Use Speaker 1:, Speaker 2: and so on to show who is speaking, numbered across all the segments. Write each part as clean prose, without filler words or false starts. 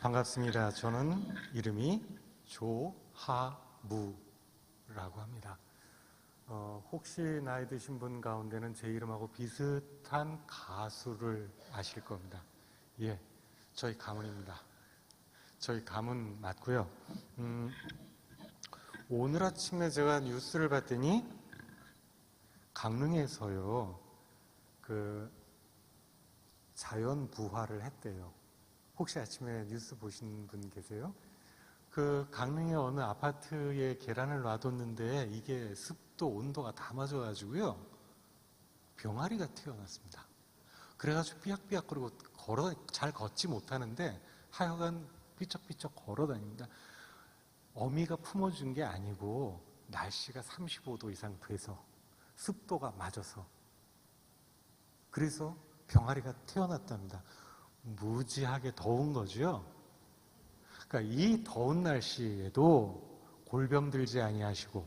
Speaker 1: 반갑습니다. 저는 이름이 조하무라고 합니다. 혹시 나이 드신 분 가운데는 제 이름하고 비슷한 가수를 아실 겁니다. 예, 저희 가문입니다. 저희 가문 맞고요. 오늘 아침에 제가 뉴스를 봤더니 강릉에서요, 자연 부화를 했대요. 혹시 아침에 뉴스 보신 분 계세요? 강릉의 어느 아파트에 계란을 놔뒀는데 이게 습도, 온도가 다 맞아가지고요, 병아리가 태어났습니다. 그래가지고 삐약삐약거리고 잘 걷지 못하는데 하여간 삐쩍삐쩍 걸어 다닙니다. 어미가 품어준 게 아니고 날씨가 35도 이상 돼서 습도가 맞아서, 그래서 병아리가 태어났답니다. 무지하게 더운 거죠. 그러니까 이 더운 날씨에도 골병 들지 아니하시고,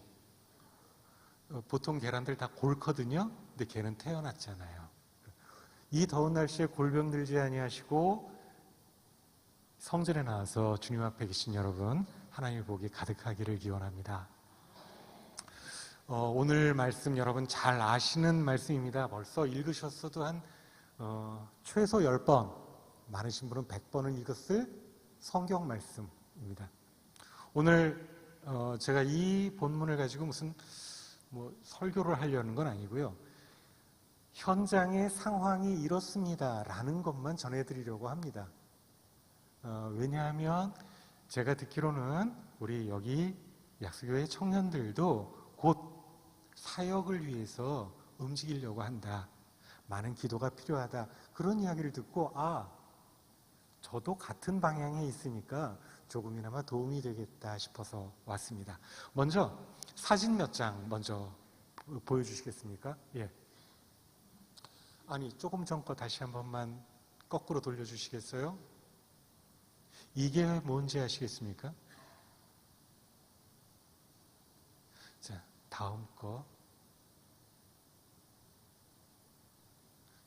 Speaker 1: 보통 계란들 다 골거든요. 근데 걔는 태어났잖아요. 이 더운 날씨에 골병 들지 아니하시고 성전에 나와서 주님 앞에 계신 여러분, 하나님의 복이 가득하기를 기원합니다. 오늘 말씀 여러분 잘 아시는 말씀입니다. 벌써 읽으셨어도 한 최소 10번, 많으신 분은 100번은 읽었을 성경 말씀입니다. 오늘 제가 이 본문을 가지고 무슨 설교를 하려는 건 아니고요, 현장의 상황이 이렇습니다 라는 것만 전해드리려고 합니다. 왜냐하면 제가 듣기로는 우리 여기 약수교회 청년들도 곧 사역을 위해서 움직이려고 한다, 많은 기도가 필요하다, 그런 이야기를 듣고 저도 같은 방향에 있으니까 조금이나마 도움이 되겠다 싶어서 왔습니다. 먼저 사진 몇 장 먼저 보여주시겠습니까? 예. 아니, 조금 전 거 다시 한 번만 거꾸로 돌려주시겠어요? 이게 뭔지 아시겠습니까? 자, 다음 거.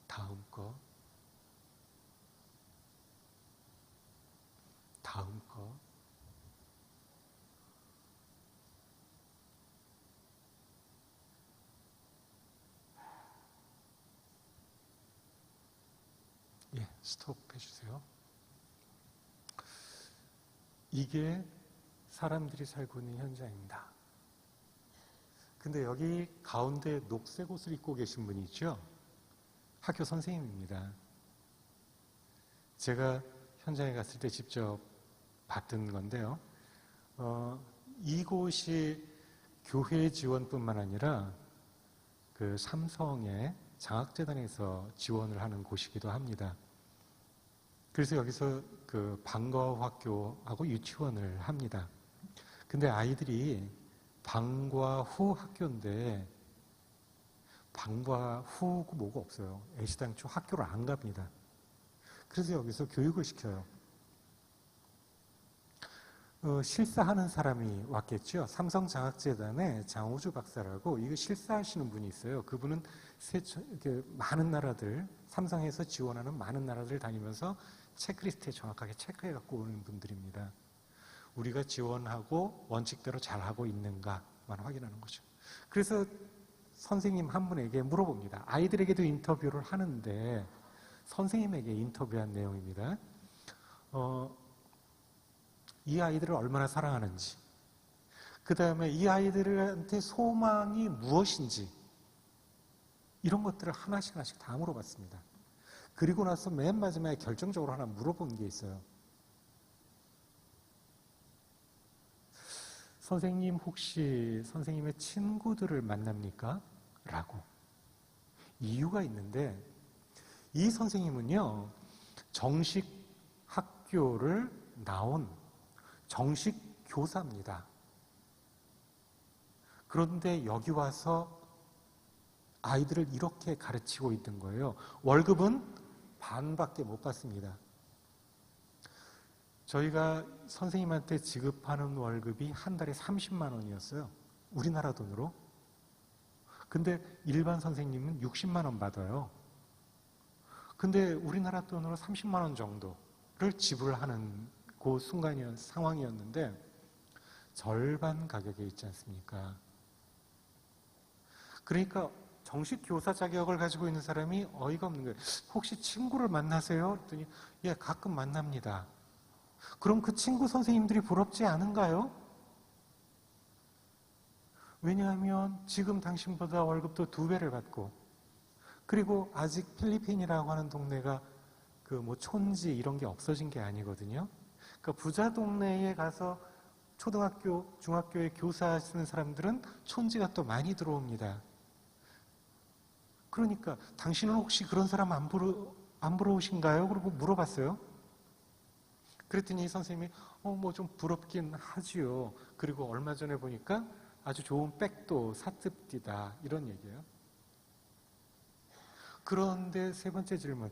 Speaker 1: 다음 거. 다음 거. 예, 스톱 해주세요. 이게 사람들이 살고 있는 현장입니다. 근데 여기 가운데 녹색 옷을 입고 계신 분이 있죠? 학교 선생님입니다. 제가 현장에 갔을 때 직접 봤던 건데요. 이곳이 교회 지원뿐만 아니라 삼성의 장학재단에서 지원을 하는 곳이기도 합니다. 그래서 여기서 방과학교하고 유치원을 합니다. 근데 아이들이 방과 후 학교인데 방과 후고 뭐가 없어요. 애시당초 학교를 안 갑니다. 그래서 여기서 교육을 시켜요. 실사하는 사람이 왔겠죠. 삼성장학재단의 장호주 박사라고, 이거 실사하시는 분이 있어요. 그분은 많은 나라들, 삼성에서 지원하는 많은 나라들을 다니면서 체크리스트에 정확하게 체크해 갖고 오는 분들입니다. 우리가 지원하고 원칙대로 잘하고 있는가만 확인하는 거죠. 그래서 선생님 한 분에게 물어봅니다. 아이들에게도 인터뷰를 하는데 선생님에게 인터뷰한 내용입니다. 이 아이들을 얼마나 사랑하는지, 그 다음에 이 아이들한테 소망이 무엇인지, 이런 것들을 하나씩 다 물어봤습니다. 그리고 나서 맨 마지막에 결정적으로 하나 물어본 게 있어요. 선생님, 혹시 선생님의 친구들을 만납니까? 라고. 이유가 있는데, 이 선생님은요, 정식 학교를 나온 정식 교사입니다. 그런데 여기 와서 아이들을 이렇게 가르치고 있던 거예요. 월급은 반밖에 못 받습니다. 저희가 선생님한테 지급하는 월급이 한 달에 30만 원이었어요. 우리나라 돈으로. 근데 일반 선생님은 60만 원 받아요. 근데 우리나라 돈으로 30만 원 정도를 지불하는 그 상황이었는데 절반 가격에 있지 않습니까? 그러니까 정식 교사 자격을 가지고 있는 사람이 어이가 없는 거예요. 혹시 친구를 만나세요? 그랬더니 예, 가끔 만납니다. 그럼 그 친구 선생님들이 부럽지 않은가요? 왜냐하면 지금 당신보다 월급도 2배를 받고, 그리고 아직 필리핀이라고 하는 동네가 그 뭐 촌지 이런 게 없어진 게 아니거든요. 그러니까 부자 동네에 가서 초등학교, 중학교에 교사 쓰는 사람들은 촌지가 또 많이 들어옵니다. 그러니까 당신은 혹시 그런 사람 안 부러우신가요? 그러고 물어봤어요. 그랬더니 선생님이 뭐 좀 부럽긴 하지요. 그리고 얼마 전에 보니까 아주 좋은 백도 사뜻디다 이런 얘기예요. 그런데 세 번째 질문,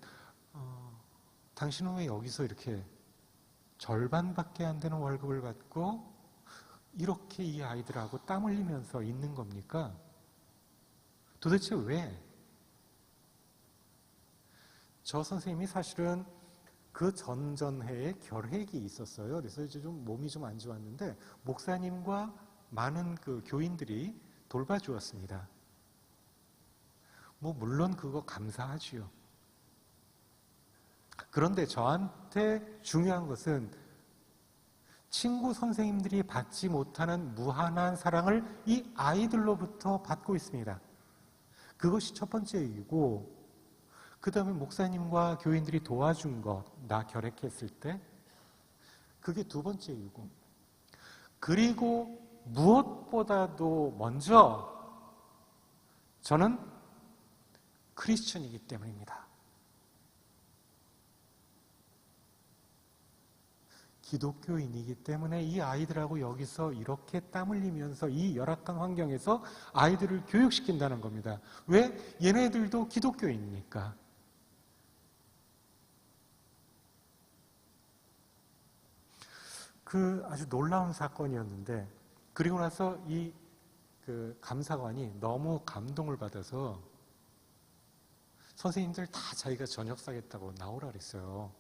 Speaker 1: 당신은 왜 여기서 이렇게 절반밖에 안 되는 월급을 받고 이렇게 이 아이들하고 땀 흘리면서 있는 겁니까? 도대체 왜? 저 선생님이 사실은 그 전전해에 결핵이 있었어요. 그래서 이제 좀 몸이 좀 안 좋았는데 목사님과 많은 그 교인들이 돌봐주었습니다. 뭐 물론 그거 감사하지요. 그런데 저한테 중요한 것은 친구 선생님들이 받지 못하는 무한한 사랑을 이 아이들로부터 받고 있습니다. 그것이 첫 번째 이유고, 그 다음에 목사님과 교인들이 도와준 것, 나 결핵했을 때, 그게 두 번째 이유고, 그리고 무엇보다도 먼저 저는 크리스천이기 때문입니다. 기독교인이기 때문에 이 아이들하고 여기서 이렇게 땀 흘리면서 이 열악한 환경에서 아이들을 교육시킨다는 겁니다. 왜? 얘네들도 기독교인이니까. 그 아주 놀라운 사건이었는데, 그리고 나서 이 그 감사관이 너무 감동을 받아서 선생님들 다 자기가 저녁 사겠다고 나오라 그랬어요.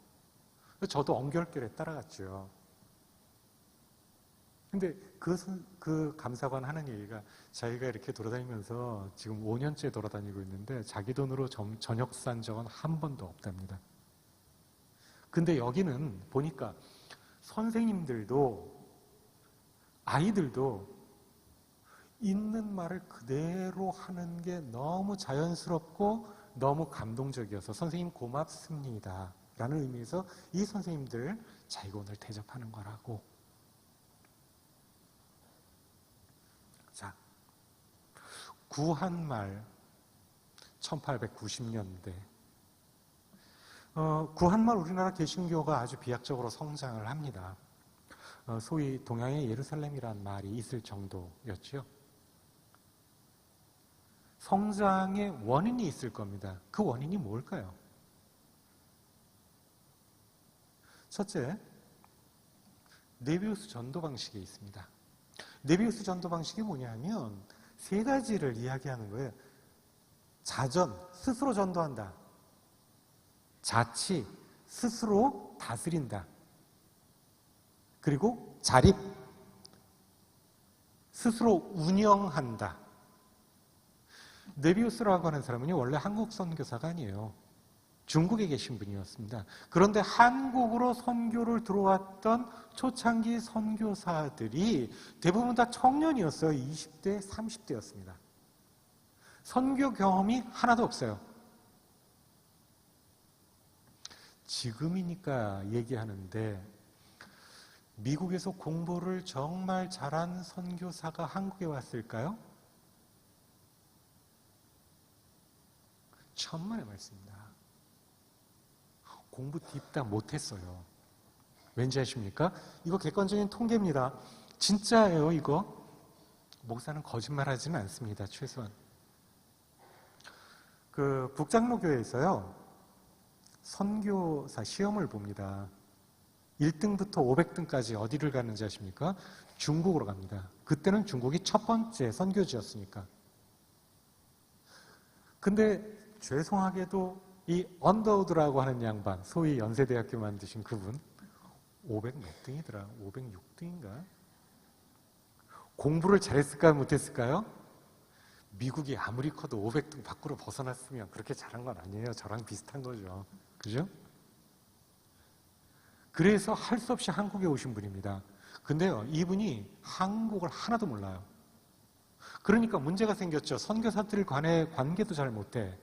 Speaker 1: 저도 엉결결에 따라갔죠. 근데 그 감사관 하는 얘기가 자기가 이렇게 돌아다니면서 지금 5년째 돌아다니고 있는데 자기 돈으로 저녁 산 적은 한 번도 없답니다. 근데 여기는 보니까 선생님들도 아이들도 있는 말을 그대로 하는 게 너무 자연스럽고 너무 감동적이어서 선생님 고맙습니다 라는 의미에서 이 선생님들 자기가 오늘 대접하는 거라고. 자, 구한말 1890년대 구한말 우리나라 개신교가 아주 비약적으로 성장을 합니다. 소위 동양의 예루살렘이라는 말이 있을 정도였죠. 성장의 원인이 있을 겁니다. 그 원인이 뭘까요? 첫째, 네비우스 전도 방식에 있습니다. 네비우스 전도 방식이 뭐냐면 세 가지를 이야기하는 거예요. 자전, 스스로 전도한다. 자치, 스스로 다스린다. 그리고 자립, 스스로 운영한다. 네비우스라고 하는 사람은 원래 한국 선교사가 아니에요. 중국에 계신 분이었습니다. 그런데 한국으로 선교를 들어왔던 초창기 선교사들이 대부분 다 청년이었어요. 20대, 30대였습니다. 선교 경험이 하나도 없어요. 지금이니까 얘기하는데 미국에서 공부를 정말 잘한 선교사가 한국에 왔을까요? 천만의 말씀입니다. 공부 딥다 못했어요. 왠지 아십니까? 이거 객관적인 통계입니다. 진짜예요, 이거. 목사는 거짓말하지는 않습니다, 최소한. 그 북장로교회에서요, 선교사 시험을 봅니다. 1등부터 500등까지 어디를 가는지 아십니까? 중국으로 갑니다. 그때는 중국이 첫 번째 선교지였으니까. 근데 죄송하게도 이 언더우드라고 하는 양반, 소위 연세대학교 만드신 그분, 500 몇 등이더라. 506등인가? 공부를 잘했을까요? 못했을까요? 미국이 아무리 커도 500등 밖으로 벗어났으면 그렇게 잘한 건 아니에요. 저랑 비슷한 거죠. 그죠? 그래서 할 수 없이 한국에 오신 분입니다. 근데요, 이분이 한국을 하나도 몰라요. 그러니까 문제가 생겼죠. 선교사들 간의 관계도 잘 못해.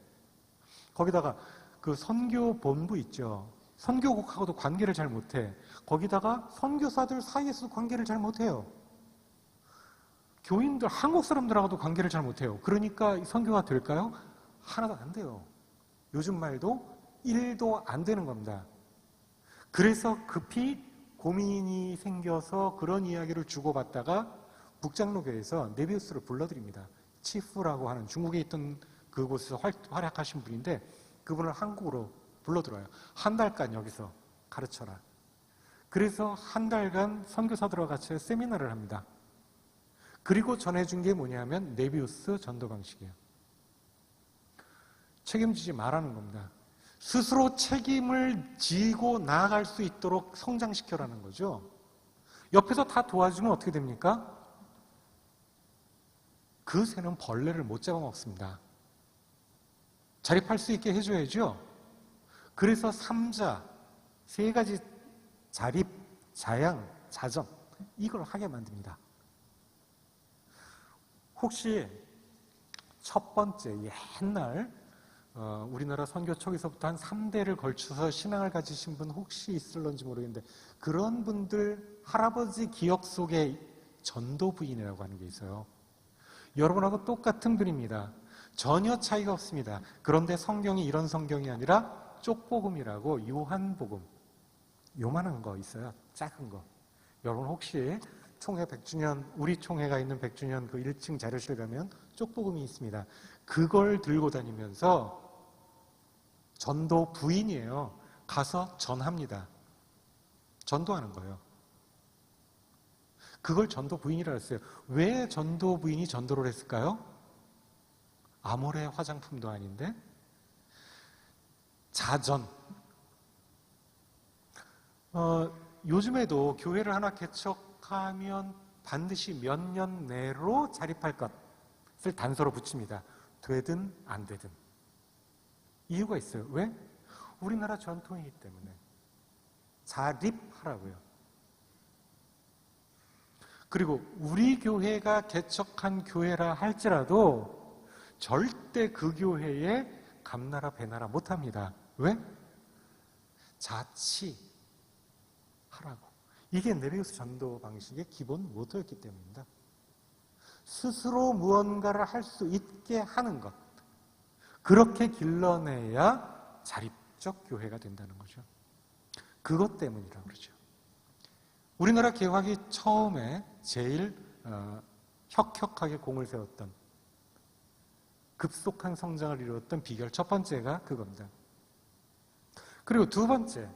Speaker 1: 거기다가 그 선교 본부 있죠. 선교국하고도 관계를 잘 못해. 거기다가 선교사들 사이에서도 관계를 잘 못해요. 교인들, 한국 사람들하고도 관계를 잘 못해요. 그러니까 선교가 될까요? 하나도 안 돼요. 요즘 말도 1도 안 되는 겁니다. 그래서 급히 고민이 생겨서 그런 이야기를 주고받다가 북장로교에서 네비우스를 불러드립니다. 치프라고 하는 중국에 있던 그곳에서 활약하신 분인데 그분을 한국으로 불러들어요. 한 달간 여기서 가르쳐라. 그래서 한 달간 선교사들과 같이 세미나를 합니다. 그리고 전해준 게 뭐냐면 네비우스 전도 방식이에요. 책임지지 말라는 겁니다. 스스로 책임을 지고 나아갈 수 있도록 성장시켜라는 거죠. 옆에서 다 도와주면 어떻게 됩니까? 그 새는 벌레를 못 잡아먹습니다. 자립할 수 있게 해줘야죠. 그래서 3자, 3가지 자립, 자양, 자정 이걸 하게 만듭니다. 혹시 첫 번째 옛날 우리나라 선교 초기서부터 한 3대를 걸쳐서 신앙을 가지신 분 혹시 있을런지 모르겠는데 그런 분들 할아버지 기억 속에 전도 부인이라고 하는 게 있어요. 여러분하고 똑같은 분입니다. 전혀 차이가 없습니다. 그런데 성경이 이런 성경이 아니라 쪽복음이라고 요한복음 요만한 거 있어요. 작은 거. 여러분 혹시 총회 100주년 우리 총회가 있는 100주년 그 1층 자료실 가면 쪽복음이 있습니다. 그걸 들고 다니면서 전도 부인이에요. 가서 전합니다. 전도하는 거예요. 그걸 전도 부인이라고 했어요. 왜 전도 부인이 전도를 했을까요? 아모레 화장품도 아닌데 자전. 요즘에도 교회를 하나 개척하면 반드시 몇 년 내로 자립할 것을 단서로 붙입니다. 되든 안 되든. 이유가 있어요. 왜? 우리나라 전통이기 때문에. 자립하라고요. 그리고 우리 교회가 개척한 교회라 할지라도 절대 그 교회에 감나라 배나라 못합니다. 왜? 자치하라고. 이게 네비우스 전도 방식의 기본 모토였기 때문입니다. 스스로 무언가를 할 수 있게 하는 것. 그렇게 길러내야 자립적 교회가 된다는 거죠. 그것 때문이라고 그러죠. 우리나라 개화기 처음에 제일 혁혁하게 공을 세웠던 급속한 성장을 이루었던 비결 첫 번째가 그겁니다. 그리고 두 번째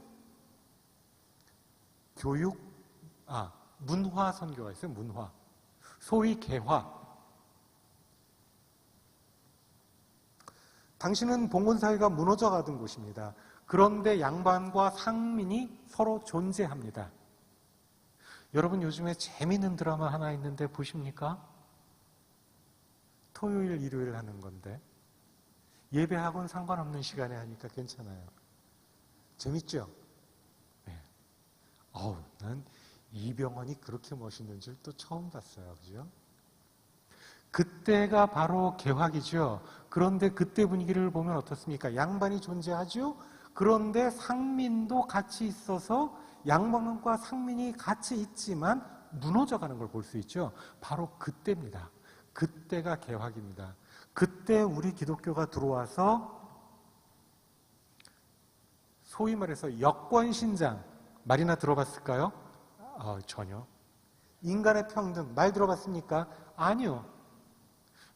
Speaker 1: 문화 선교가 있어요. 문화. 소위 개화. 당신은 봉건사회가 무너져 가던 곳입니다. 그런데 양반과 상민이 서로 존재합니다. 여러분 요즘에 재미있는 드라마 하나 있는데 보십니까? 토요일, 일요일 하는 건데 예배하고는 상관없는 시간에 하니까 괜찮아요. 재밌죠? 네. 난 이병헌이 그렇게 멋있는 줄 또 처음 봤어요. 그죠? 그때가 바로 개화기죠. 그런데 그때 분위기를 보면 어떻습니까? 양반이 존재하죠? 그런데 상민도 같이 있어서 양반과 상민이 같이 있지만 무너져가는 걸 볼 수 있죠. 바로 그때입니다. 그때가 개화기입니다. 그때 우리 기독교가 들어와서 소위 말해서 여권신장 말이나 들어봤을까요? 전혀. 인간의 평등 말 들어봤습니까? 아니요.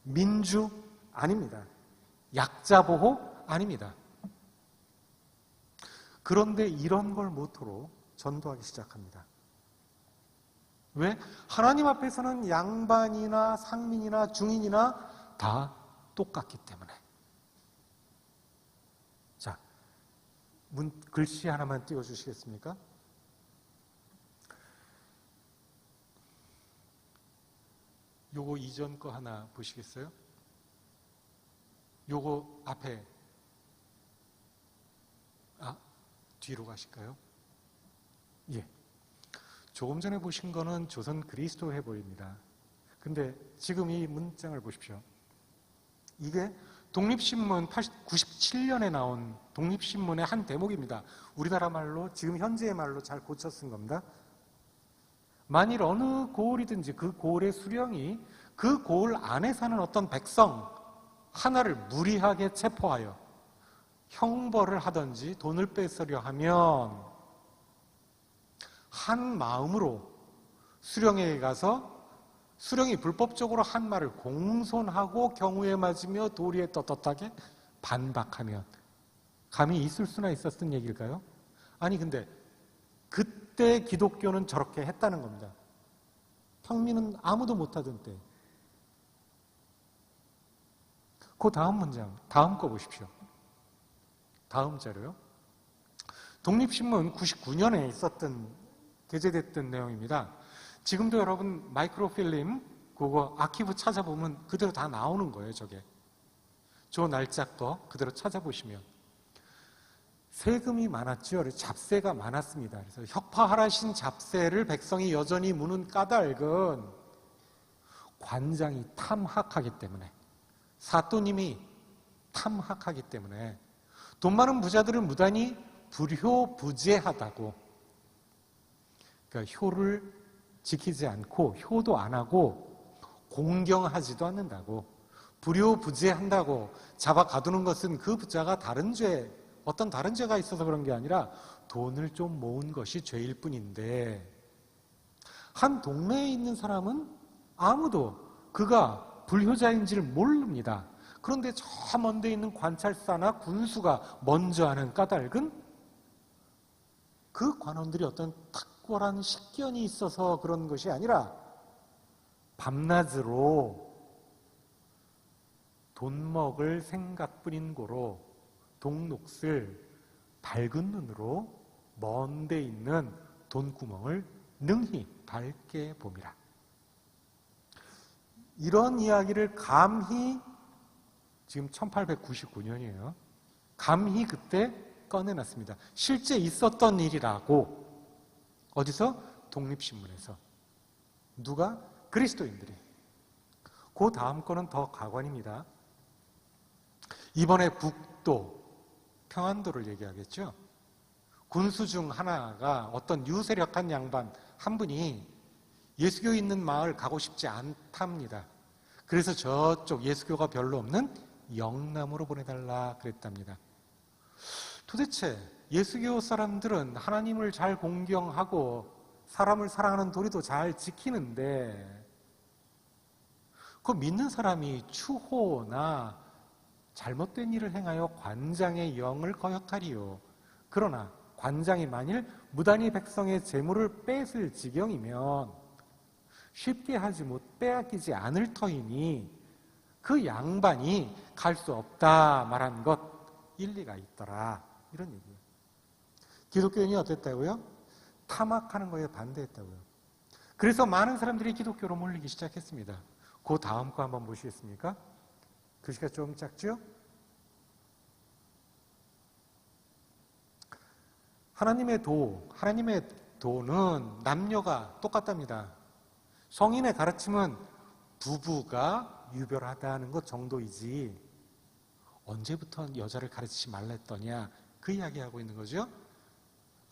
Speaker 1: 민주 아닙니다. 약자 보호 아닙니다. 그런데 이런 걸 모토로 전도하기 시작합니다. 왜? 하나님 앞에서는 양반이나 상민이나 중인이나 다 똑같기 때문에. 자, 글씨 하나만 띄워주시겠습니까? 요거 이전 거 하나 보시겠어요? 요거 앞에 뒤로 가실까요? 예. 조금 전에 보신 거는 조선 그리스도 해보입니다. 근데 지금 이 문장을 보십시오. 이게 독립신문 97년에 나온 독립신문의 한 대목입니다. 우리나라 말로 지금 현재의 말로 잘 고쳐 쓴 겁니다. 만일 어느 고을이든지 그 고을의 수령이 그 고을 안에 사는 어떤 백성 하나를 무리하게 체포하여 형벌을 하든지 돈을 뺏으려 하면 한 마음으로 수령에게 가서 수령이 불법적으로 한 말을 공손하고 경우에 맞으며 도리에 떳떳하게 반박하면 감히 있을 수나 있었던 얘기일까요? 아니 근데 그때 기독교는 저렇게 했다는 겁니다. 평민은 아무도 못하던 때. 그 다음 문장, 다음 거 보십시오. 다음 자료요. 독립신문 99년에 있었던 게재됐던 내용입니다. 지금도 여러분 마이크로필름 그거 아키브 찾아보면 그대로 다 나오는 거예요. 저게. 저 날짜 거 그대로 찾아보시면 세금이 많았죠. 그래서 잡세가 많았습니다. 그래서 혁파하라신 잡세를 백성이 여전히 무는 까닭은 관장이 탐학하기 때문에, 사또님이 탐학하기 때문에 돈 많은 부자들을 무단히 불효부재하다고, 그러니까 효를 지키지 않고 효도 안 하고 공경하지도 않는다고, 불효부재한다고 잡아 가두는 것은 그 부자가 어떤 다른 죄가 있어서 그런 게 아니라 돈을 좀 모은 것이 죄일 뿐인데, 한 동네에 있는 사람은 아무도 그가 불효자인지를 모릅니다. 그런데 저 먼데 있는 관찰사나 군수가 먼저 하는 까닭은 그 관원들이 어떤 탁월한 식견이 있어서 그런 것이 아니라 밤낮으로 돈 먹을 생각뿐인 고로 동록을 밝은 눈으로 먼데 있는 돈구멍을 능히 밝게 봄이라. 이런 이야기를 감히, 지금 1899년이에요. 감히 그때 꺼내놨습니다. 실제 있었던 일이라고. 어디서? 독립신문에서. 누가? 그리스도인들이. 그 다음 거는 더 가관입니다. 이번에 북도, 평안도를 얘기하겠죠. 군수 중 하나가 어떤 유세력한 양반 한 분이 예수교 있는 마을 가고 싶지 않답니다. 그래서 저쪽 예수교가 별로 없는 영남으로 보내달라 그랬답니다. 도대체 예수교 사람들은 하나님을 잘 공경하고 사람을 사랑하는 도리도 잘 지키는데 그 믿는 사람이 추호나 잘못된 일을 행하여 관장의 영을 거역하리요. 그러나 관장이 만일 무단히 백성의 재물을 뺏을 지경이면 쉽게 하지 못 빼앗기지 않을 터이니 그 양반이 갈 수 없다 말한 것 일리가 있더라. 이런 얘기예요. 기독교인이 어땠다고요? 탐악하는 거에 반대했다고요. 그래서 많은 사람들이 기독교로 몰리기 시작했습니다. 그 다음 거 한번 보시겠습니까? 글씨가 좀 작죠? 하나님의 도는 남녀가 똑같답니다. 성인의 가르침은 부부가 유별하다는 것 정도이지 언제부터 여자를 가르치지 말라 했더냐 그 이야기하고 있는 거죠.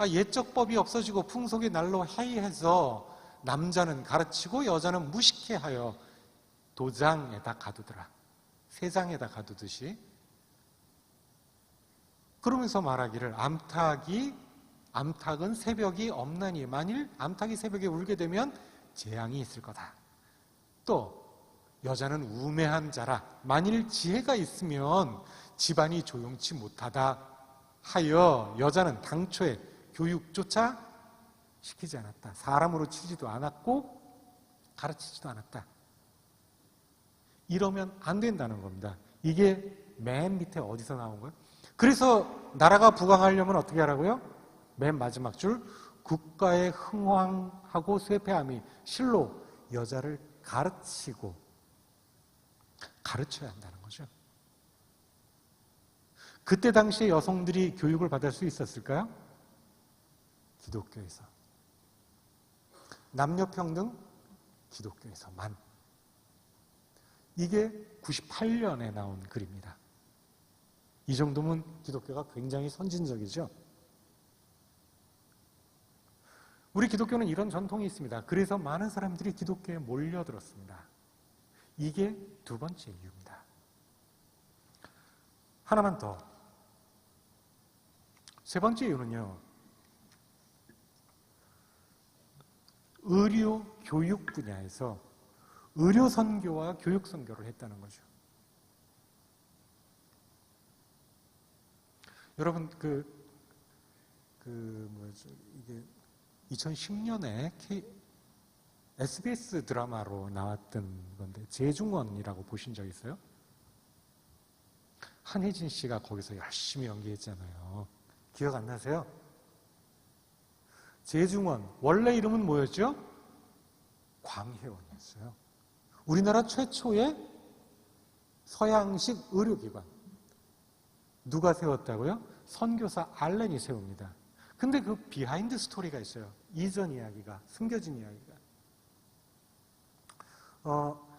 Speaker 1: 옛적 법이 없어지고 풍속이 날로 해이해서 남자는 가르치고 여자는 무식해 하여 도장에다 가두더라. 세장에다 가두듯이. 그러면서 말하기를 암탉은 새벽이 없나니 만일 암탉이 새벽에 울게 되면 재앙이 있을 거다. 또 여자는 우매한 자라 만일 지혜가 있으면 집안이 조용치 못하다 하여 여자는 당초에 교육조차 시키지 않았다. 사람으로 치지도 않았고 가르치지도 않았다. 이러면 안 된다는 겁니다. 이게 맨 밑에 어디서 나온 거예요? 그래서 나라가 부강하려면 어떻게 하라고요? 맨 마지막 줄 국가의 흥황하고 쇠폐함이 실로 여자를 가르치고 가르쳐야 한다는 거죠. 그때 당시에 여성들이 교육을 받을 수 있었을까요? 기독교에서. 남녀평등? 기독교에서만. 이게 98년에 나온 글입니다. 이 정도면 기독교가 굉장히 선진적이죠. 우리 기독교는 이런 전통이 있습니다. 그래서 많은 사람들이 기독교에 몰려들었습니다. 이게 두 번째 이유입니다. 하나만 더. 세 번째 이유는요. 의료 교육 분야에서 의료 선교와 교육 선교를 했다는 거죠. 여러분 이게 2010년에 SBS 드라마로 나왔던 건데 재중원이라고 보신 적 있어요? 한혜진 씨가 거기서 열심히 연기했잖아요. 기억 안 나세요? 재중원 원래 이름은 뭐였죠? 광해원이었어요. 우리나라 최초의 서양식 의료기관. 누가 세웠다고요? 선교사 알렌이 세웁니다. 근데 그 비하인드 스토리가 있어요. 이전 이야기가, 숨겨진 이야기가.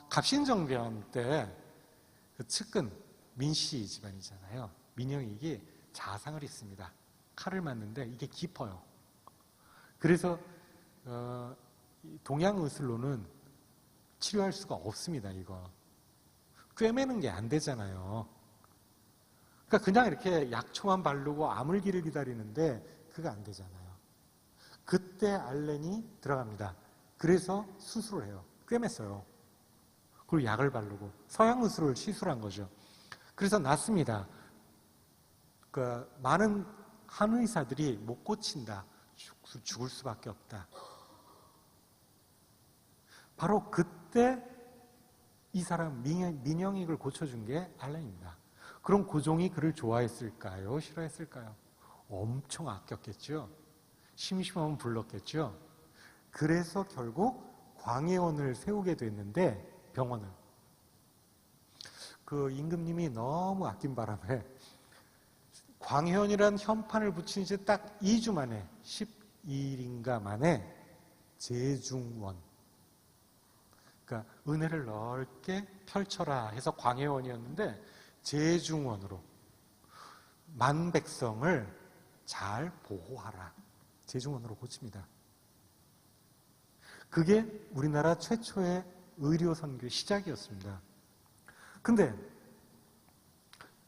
Speaker 1: 갑신정변 때 그 측근 민씨 집안이잖아요. 민영익이 자상을 입습니다. 칼을 맞는데 이게 깊어요. 그래서 동양의술로는 치료할 수가 없습니다. 이거 꿰매는 게 안 되잖아요. 그러니까 그냥 이렇게 약초만 바르고 아물기를 기다리는데 그거 안 되잖아요. 그때 알렌이 들어갑니다. 그래서 수술을 해요. 꿰맸어요. 그리고 약을 바르고 서양 의술을 시술한 거죠. 그래서 낫습니다. 그러니까 많은 한의사들이 못 고친다. 죽을 수밖에 없다. 바로 그때 이 사람 민영익을 고쳐준 게 알렌입니다. 그럼 고종이 그를 좋아했을까요? 싫어했을까요? 엄청 아꼈겠죠. 심심하면 불렀겠죠. 그래서 결국 광해원을 세우게 됐는데 병원을. 그 임금님이 너무 아낀 바람에 광해원이라는 현판을 붙인 지 딱 2주 만에 12일인가 만에 재중원. 그러니까 은혜를 넓게 펼쳐라 해서 광해원이었는데 재중원으로 만백성을 잘 보호하라. 재중원으로 고칩니다. 그게 우리나라 최초의 의료 선교 시작이었습니다. 근데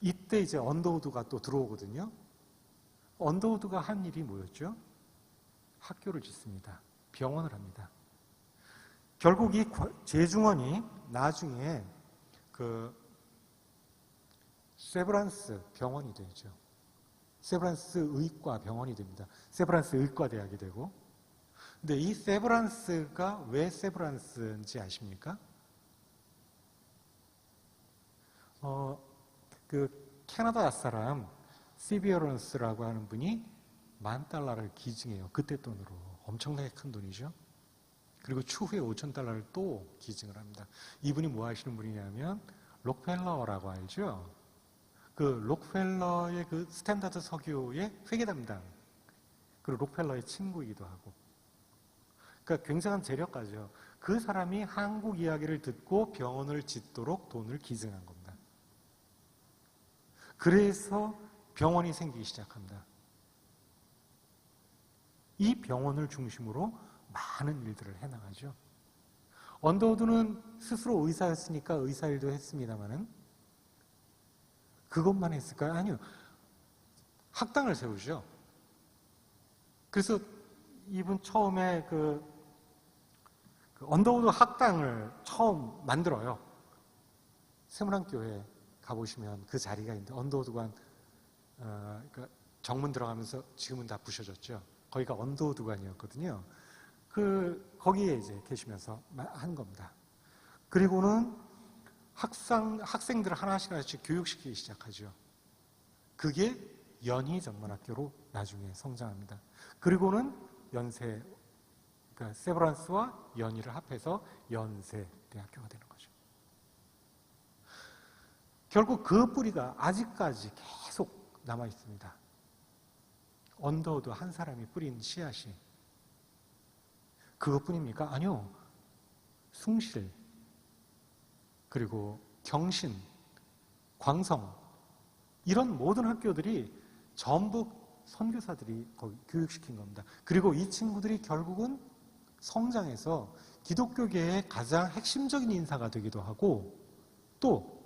Speaker 1: 이때 이제 언더우드가 또 들어오거든요. 언더우드가 한 일이 뭐였죠? 학교를 짓습니다. 병원을 합니다. 결국 이 재중원이 나중에 그 세브란스 병원이 되죠. 세브란스 의과 병원이 됩니다. 세브란스 의과대학이 되고. 근데 이 세브란스가 왜 세브란스인지 아십니까? 그 캐나다 사람 시비어런스라고 하는 분이 $10,000를 기증해요. 그때 돈으로. 엄청나게 큰 돈이죠. 그리고 추후에 $5,000를 또 기증을 합니다. 이분이 뭐 하시는 분이냐면 록펠러라고 알죠? 그 록펠러의 그 스탠다드 석유의 회계 담당. 그리고 록펠러의 친구이기도 하고. 그러니까 굉장한 재력가죠. 그 사람이 한국 이야기를 듣고 병원을 짓도록 돈을 기증한 겁니다. 그래서 병원이 생기기 시작합니다. 이 병원을 중심으로 많은 일들을 해나가죠. 언더우드는 스스로 의사였으니까 의사 일도 했습니다만은 그것만 했을까요? 아니요. 학당을 세우죠. 그래서 이분 처음에 그 언더우드 학당을 처음 만들어요. 세문안교회 가보시면 그 자리가 있는데 언더우드관 그러니까 정문 들어가면서 지금은 다 부셔졌죠. 거기가 언더우드관이었거든요. 거기에 이제 계시면서 한 겁니다. 그리고는 학생들을 하나씩 교육시키기 시작하죠. 그게 연희전문학교로 나중에 성장합니다. 그리고는 연세 그러니까 세브란스와 연희를 합해서 연세대학교가 되는 거죠. 결국 그 뿌리가 아직까지 계속 남아 있습니다. 언더우드 한 사람이 뿌린 씨앗이 그것뿐입니까? 아니요. 숭실, 그리고 경신, 광성, 이런 모든 학교들이 전부 선교사들이 거기 교육시킨 겁니다. 그리고 이 친구들이 결국은 성장해서 기독교계의 가장 핵심적인 인사가 되기도 하고 또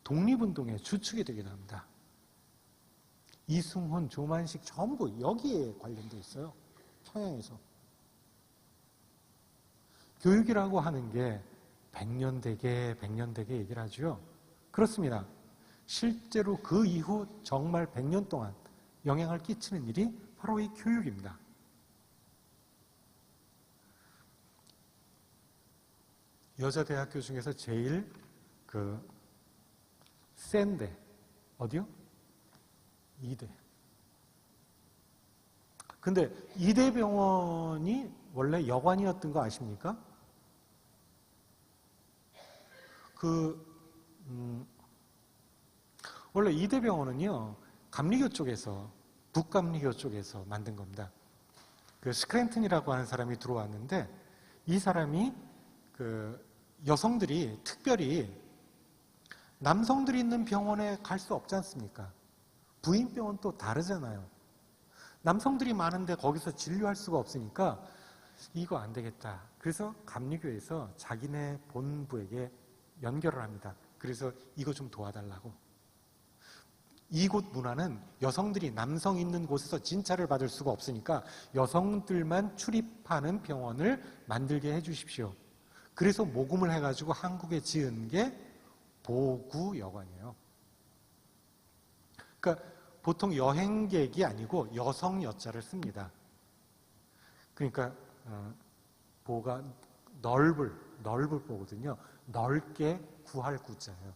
Speaker 1: 독립운동의 주축이 되기도 합니다. 이승훈, 조만식 전부 여기에 관련돼 있어요. 평양에서. 교육이라고 하는 게 100년 되게 얘기를 하죠. 그렇습니다. 실제로 그 이후 정말 100년 동안 영향을 끼치는 일이 바로 이 교육입니다. 여자대학교 중에서 제일 센 데, 어디요? 이대. 근데 이대병원이 원래 여관이었던 거 아십니까? 원래 이대병원은요, 감리교 쪽에서, 북감리교 쪽에서 만든 겁니다. 그 스크랜튼이라고 하는 사람이 들어왔는데, 이 사람이 여성들이 특별히 남성들이 있는 병원에 갈 수 없지 않습니까? 부인병원 또 다르잖아요. 남성들이 많은데 거기서 진료할 수가 없으니까 이거 안 되겠다. 그래서 감리교에서 자기네 본부에게 연결을 합니다. 그래서 이거 좀 도와달라고. 이곳 문화는 여성들이 남성 있는 곳에서 진찰을 받을 수가 없으니까 여성들만 출입하는 병원을 만들게 해주십시오. 그래서 모금을 해가지고 한국에 지은 게 보구여관이에요. 그러니까 보통 여행객이 아니고 여성 여자를 씁니다. 그러니까 보가 넓을 보거든요. 넓게 구할 구자예요.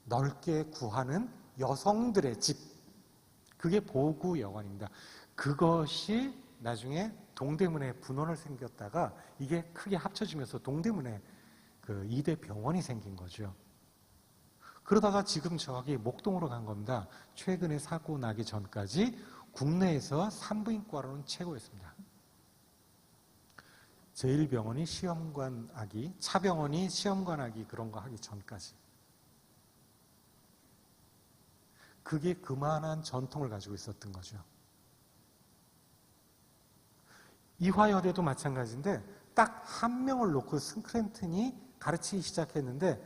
Speaker 1: 넓게 구하는 여성들의 집. 그게 보구여관입니다. 그것이 나중에 동대문에 분원을 생겼다가 이게 크게 합쳐지면서 동대문에 그 이대 병원이 생긴 거죠. 그러다가 지금 저기 목동으로 간 겁니다. 최근에 사고 나기 전까지 국내에서 산부인과로는 최고였습니다. 제1병원이 시험관하기, 차병원이 시험관하기 그런 거 하기 전까지. 그게 그만한 전통을 가지고 있었던 거죠. 이화여대도 마찬가지인데 딱 한 명을 놓고 스크랜튼이 가르치기 시작했는데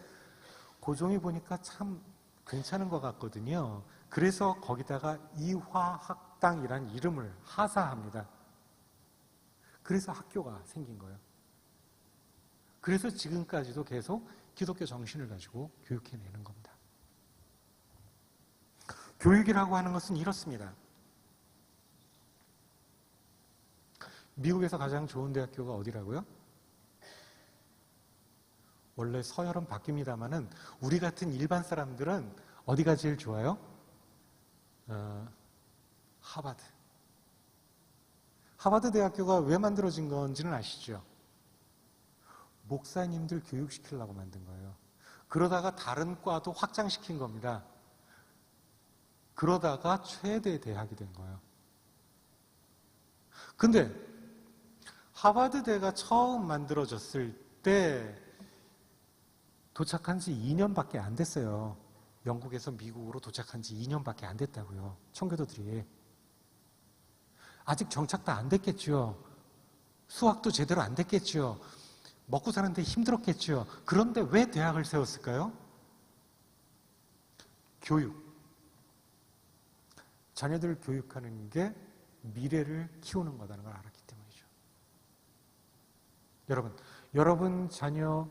Speaker 1: 고종이 보니까 참 괜찮은 것 같거든요. 그래서 거기다가 이화학당이라는 이름을 하사합니다. 그래서 학교가 생긴 거예요. 그래서 지금까지도 계속 기독교 정신을 가지고 교육해내는 겁니다. 교육이라고 하는 것은 이렇습니다. 미국에서 가장 좋은 대학교가 어디라고요? 원래 서열은 바뀝니다만은 우리 같은 일반 사람들은 어디가 제일 좋아요? 하버드. 하버드 대학교가 왜 만들어진 건지는 아시죠? 목사님들 교육시키려고 만든 거예요. 그러다가 다른 과도 확장시킨 겁니다. 그러다가 최대 대학이 된 거예요. 근데 하버드대가 처음 만들어졌을 때 도착한 지 2년밖에 안 됐어요. 영국에서 미국으로 도착한 지 2년밖에 안 됐다고요. 청교도들이. 아직 정착 다 안 됐겠죠. 수학도 제대로 안 됐겠죠. 먹고 사는데 힘들었겠죠. 그런데 왜 대학을 세웠을까요? 교육. 자녀들을 교육하는 게 미래를 키우는 거라는 걸 알았기 때문이죠. 여러분 자녀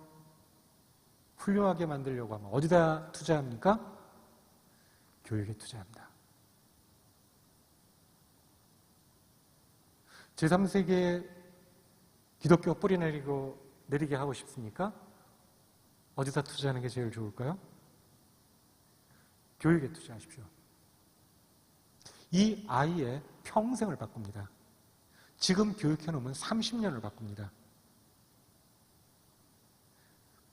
Speaker 1: 훌륭하게 만들려고 하면 어디다 투자합니까? 교육에 투자합니다. 제3세계에 기독교 뿌리 내리게 하고 싶습니까? 어디다 투자하는 게 제일 좋을까요? 교육에 투자하십시오. 이 아이의 평생을 바꿉니다. 지금 교육해놓으면 30년을 바꿉니다.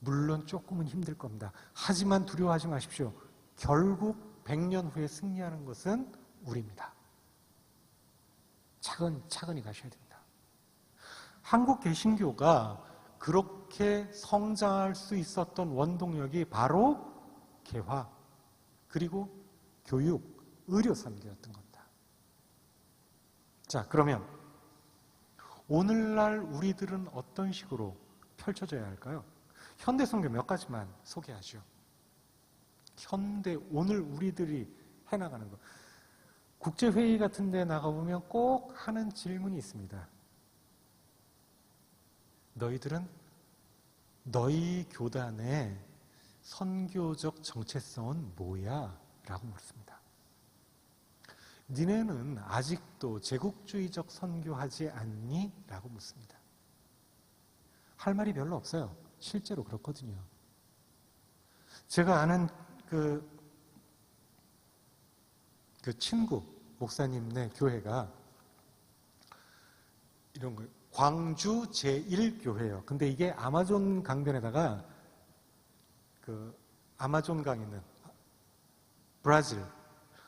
Speaker 1: 물론 조금은 힘들 겁니다. 하지만 두려워하지 마십시오. 결국 100년 후에 승리하는 것은 우리입니다. 차근히 가셔야 됩니다. 한국 개신교가 그렇게 성장할 수 있었던 원동력이 바로 개화, 그리고 교육, 의료 선교였던 겁니다. 자, 그러면 오늘날 우리들은 어떤 식으로 펼쳐져야 할까요? 현대 선교 몇 가지만 소개하죠. 오늘 우리들이 해나가는 것. 국제회의 같은 데 나가보면 꼭 하는 질문이 있습니다. 너희들은 너희 교단의 선교적 정체성은 뭐야? 라고 묻습니다. 니네는 아직도 제국주의적 선교하지 않니? 라고 묻습니다. 할 말이 별로 없어요. 실제로 그렇거든요. 제가 아는 그 친구 목사님네 교회가 이런 거 광주 제1교회예요. 근데 이게 아마존 강변에다가 그 아마존 강 있는 브라질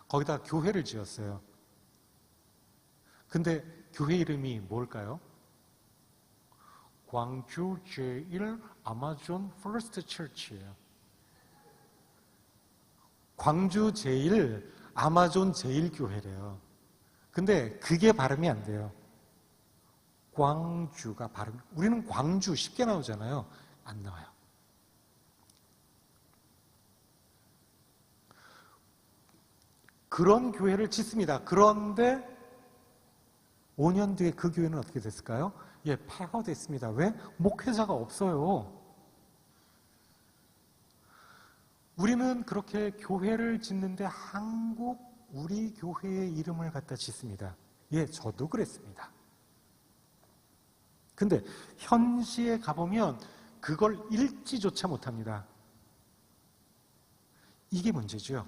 Speaker 1: 거기다 교회를 지었어요. 근데 교회 이름이 뭘까요? 광주 제1 아마존 퍼스트 처치예요. 광주 제1 아마존 제1교회래요. 근데 그게 발음이 안 돼요. 광주가 발음, 우리는 광주 쉽게 나오잖아요. 안 나와요. 그런 교회를 짓습니다. 그런데 5년 뒤에 그 교회는 어떻게 됐을까요? 폐허됐습니다. 왜? 목회자가 없어요. 우리는 그렇게 교회를 짓는데 한국 우리 교회의 이름을 갖다 짓습니다. 저도 그랬습니다. 근데 현지에 가보면 그걸 읽지조차 못합니다. 이게 문제죠.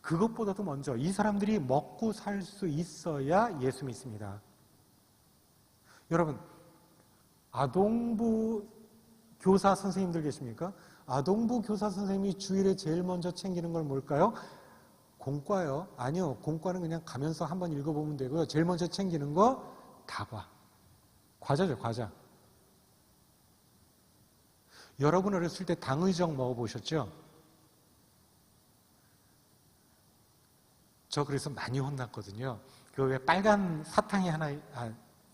Speaker 1: 그것보다도 먼저 이 사람들이 먹고 살 수 있어야 예수 믿습니다. 여러분, 아동부 교사 선생님들 계십니까? 아동부 교사 선생님이 주일에 제일 먼저 챙기는 걸 뭘까요? 공과요? 아니요. 공과는 그냥 가면서 한번 읽어보면 되고요. 제일 먼저 챙기는 거 다과. 과자죠, 과자. 여러분 어렸을 때 당의정 먹어보셨죠? 저 그래서 많이 혼났거든요. 그 왜 빨간 사탕이 하나,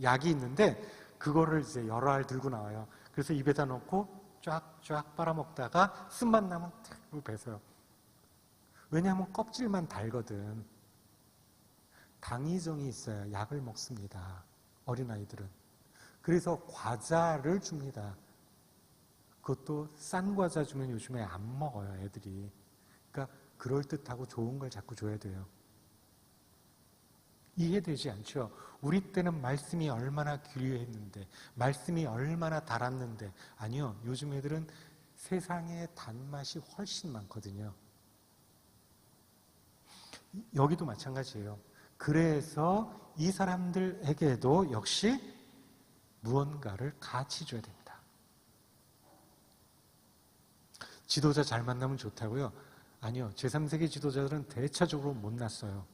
Speaker 1: 약이 있는데 그거를 이제 여러 알 들고 나와요. 그래서 입에다 넣고 쫙쫙 빨아먹다가 쓴맛 나면 탁 뱉어요. 왜냐하면 껍질만 달거든. 당의정이 있어야 약을 먹습니다. 어린아이들은. 그래서 과자를 줍니다. 그것도 싼 과자 주면 요즘에 안 먹어요, 애들이. 그러니까 그럴듯하고 좋은 걸 자꾸 줘야 돼요. 이해되지 않죠? 우리 때는 말씀이 얼마나 귀했는데, 말씀이 얼마나 달았는데. 아니요, 요즘 애들은 세상의 단맛이 훨씬 많거든요. 여기도 마찬가지예요. 그래서 이 사람들에게도 역시 무언가를 같이 줘야 됩니다. 지도자 잘 만나면 좋다고요? 아니요. 제3세계 지도자들은 대체적으로 못났어요.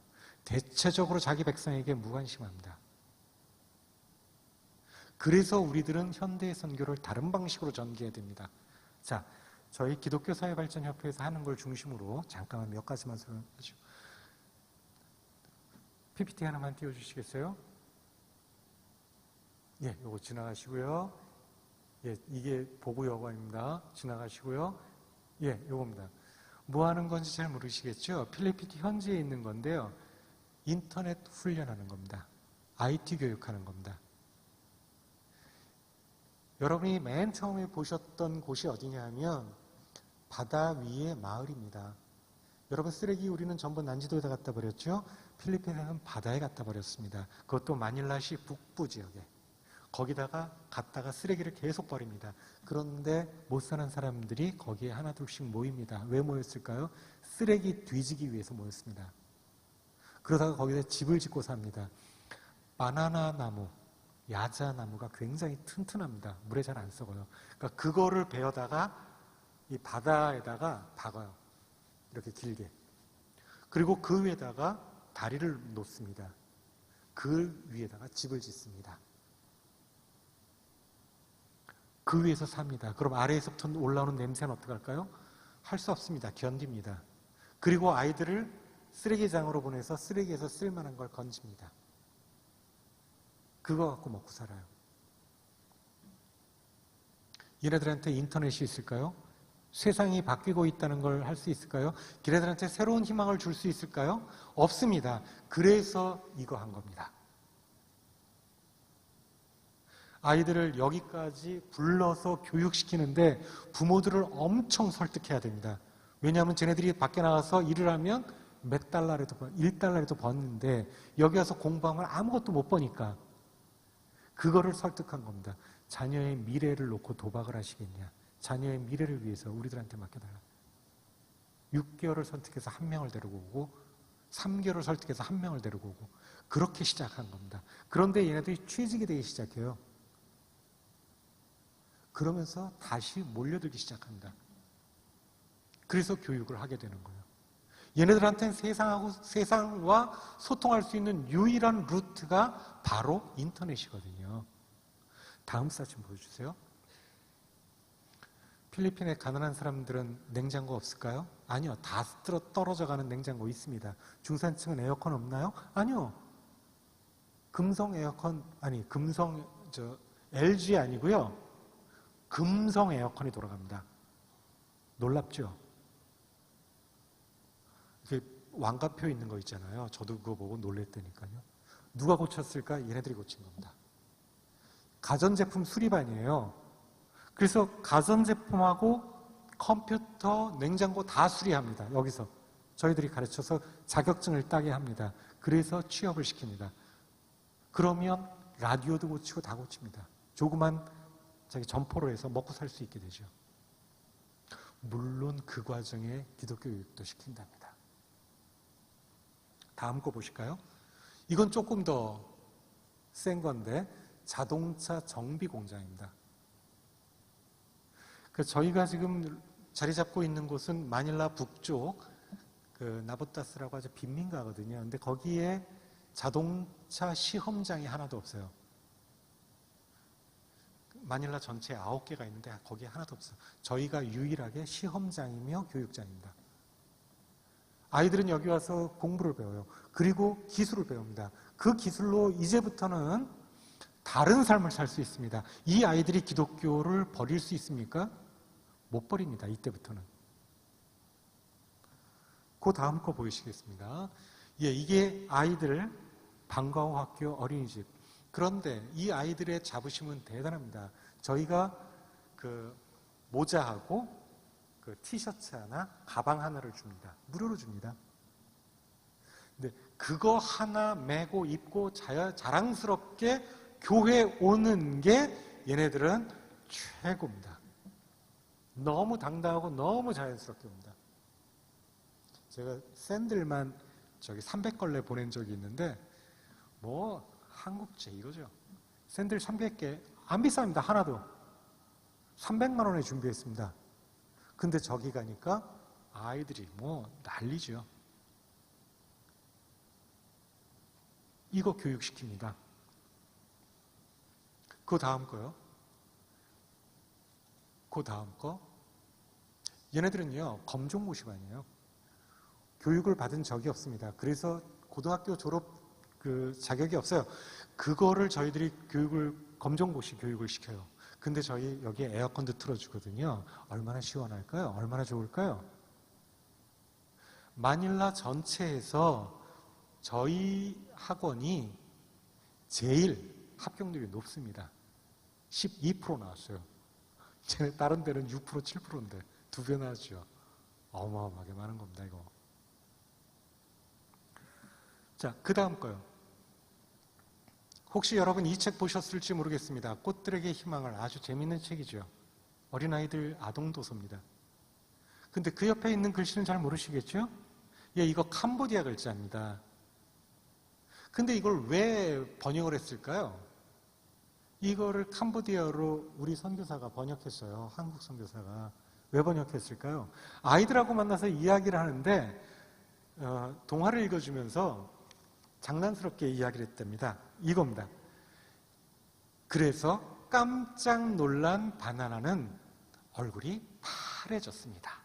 Speaker 1: 대체적으로 자기 백성에게 무관심합니다. 그래서 우리들은 현대의 선교를 다른 방식으로 전개해야 됩니다. 자, 저희 기독교 사회발전협회에서 하는 걸 중심으로 잠깐만 몇 가지만 설명하죠. PPT 하나만 띄워주시겠어요? 요거 지나가시고요. 이게 보고 여관입니다. 지나가시고요. 요겁니다. 뭐 하는 건지 잘 모르시겠죠? 필리핀 현지에 있는 건데요. 인터넷 훈련하는 겁니다. IT 교육하는 겁니다. 여러분이 맨 처음에 보셨던 곳이 어디냐 하면 바다 위의 마을입니다. 여러분, 쓰레기 우리는 전부 난지도에다 갖다 버렸죠? 필리핀에는 바다에 갖다 버렸습니다. 그것도 마닐라시 북부 지역에. 거기다가 갔다가 쓰레기를 계속 버립니다. 그런데 못 사는 사람들이 거기에 하나 둘씩 모입니다. 왜 모였을까요? 쓰레기 뒤지기 위해서 모였습니다. 그러다가 거기다 집을 짓고 삽니다. 바나나 나무, 야자 나무가 굉장히 튼튼합니다. 물에 잘 안 썩어요. 그러니까 그거를 베어다가 이 바다에다가 박아요. 이렇게 길게. 그리고 그 위에다가 다리를 놓습니다. 그 위에다가 집을 짓습니다. 그 위에서 삽니다. 그럼 아래에서부터 올라오는 냄새는 어떻게 할까요? 할 수 없습니다. 견딥니다. 그리고 아이들을 쓰레기장으로 보내서 쓰레기에서 쓸만한 걸 건집니다. 그거 갖고 먹고 살아요. 얘네들한테 인터넷이 있을까요? 세상이 바뀌고 있다는 걸 할 수 있을까요? 걔네들한테 새로운 희망을 줄 수 있을까요? 없습니다. 그래서 이거 한 겁니다. 아이들을 여기까지 불러서 교육시키는데 부모들을 엄청 설득해야 됩니다. 왜냐하면 쟤네들이 밖에 나가서 일을 하면 몇 달러라도, 1달러라도 버는데 여기 와서 공부하면 아무것도 못 버니까 그거를 설득한 겁니다. 자녀의 미래를 놓고 도박을 하시겠냐. 자녀의 미래를 위해서 우리들한테 맡겨달라. 6개월을 선택해서 한 명을 데리고 오고 3개월을 설득해서 한 명을 데리고 오고 그렇게 시작한 겁니다. 그런데 얘네들이 취직이 되기 시작해요. 그러면서 다시 몰려들기 시작합니다. 그래서 교육을 하게 되는 거예요. 얘네들한테는 세상과 소통할 수 있는 유일한 루트가 바로 인터넷이거든요. 다음 사진 보여주세요. 필리핀의 가난한 사람들은 냉장고 없을까요? 아니요. 다 떨어져가는 냉장고 있습니다. 중산층은 에어컨 없나요? 아니요. LG 아니고요. 금성 에어컨이 돌아갑니다. 놀랍죠? 이렇게 왕가표 있는 거 있잖아요. 저도 그거 보고 놀랬다니까요. 누가 고쳤을까? 얘네들이 고친 겁니다. 가전제품 수리반이에요. 그래서 가전제품하고 컴퓨터, 냉장고 다 수리합니다. 여기서 저희들이 가르쳐서 자격증을 따게 합니다. 그래서 취업을 시킵니다. 그러면 라디오도 고치고 다 고칩니다. 조그만 자기 점포로 해서 먹고 살 수 있게 되죠. 물론 그 과정에 기독교 교육도 시킨답니다. 다음 거 보실까요? 이건 조금 더 센 건데 자동차 정비 공장입니다. 저희가 지금 자리 잡고 있는 곳은 마닐라 북쪽 나보타스라고 아주 빈민가거든요. 근데 거기에 자동차 시험장이 하나도 없어요. 마닐라 전체에 9개가 있는데 거기에 하나도 없어요. 저희가 유일하게 시험장이며 교육장입니다. 아이들은 여기 와서 공부를 배워요. 그리고 기술을 배웁니다. 그 기술로 이제부터는 다른 삶을 살 수 있습니다. 이 아이들이 기독교를 버릴 수 있습니까? 못 버립니다. 이때부터는. 그 다음 거 보이시겠습니다. 이게 아이들 방과후 학교 어린이집. 그런데 이 아이들의 자부심은 대단합니다. 저희가 모자하고 티셔츠 하나, 가방 하나를 줍니다. 무료로 줍니다. 근데 그거 하나 메고 입고 자랑스럽게 교회 오는 게 얘네들은 최고입니다. 너무 당당하고 너무 자연스럽게 옵니다. 제가 샌들만 300걸레 보낸 적이 있는데 한국제 이거죠. 샌들 300개 안 비쌉니다. 하나도 300만 원에 준비했습니다. 근데 저기 가니까 아이들이 난리죠. 이거 교육시킵니다. 그 다음 거요. 그 다음 거. 얘네들은요, 검정고시반이에요. 교육을 받은 적이 없습니다. 그래서 고등학교 졸업 자격이 없어요. 그거를 저희들이 검정고시 교육을 시켜요. 근데 저희 여기에 에어컨도 틀어주거든요. 얼마나 시원할까요? 얼마나 좋을까요? 마닐라 전체에서 저희 학원이 제일 합격률이 높습니다. 12% 나왔어요. 다른 데는 6%, 7%인데 2배 나왔죠. 어마어마하게 많은 겁니다, 이거. 자, 그 다음 거요. 혹시 여러분 이 책 보셨을지 모르겠습니다. 꽃들에게 희망을. 아주 재밌는 책이죠. 어린아이들 아동도서입니다. 근데 그 옆에 있는 글씨는 잘 모르시겠죠? 이거 캄보디아 글자입니다. 근데 이걸 왜 번역을 했을까요? 이거를 캄보디아어로 우리 선교사가 번역했어요. 한국 선교사가. 왜 번역했을까요? 아이들하고 만나서 이야기를 하는데 동화를 읽어주면서 장난스럽게 이야기를 했답니다. 이겁니다. 그래서 깜짝 놀란 바나나는 얼굴이 파래졌습니다.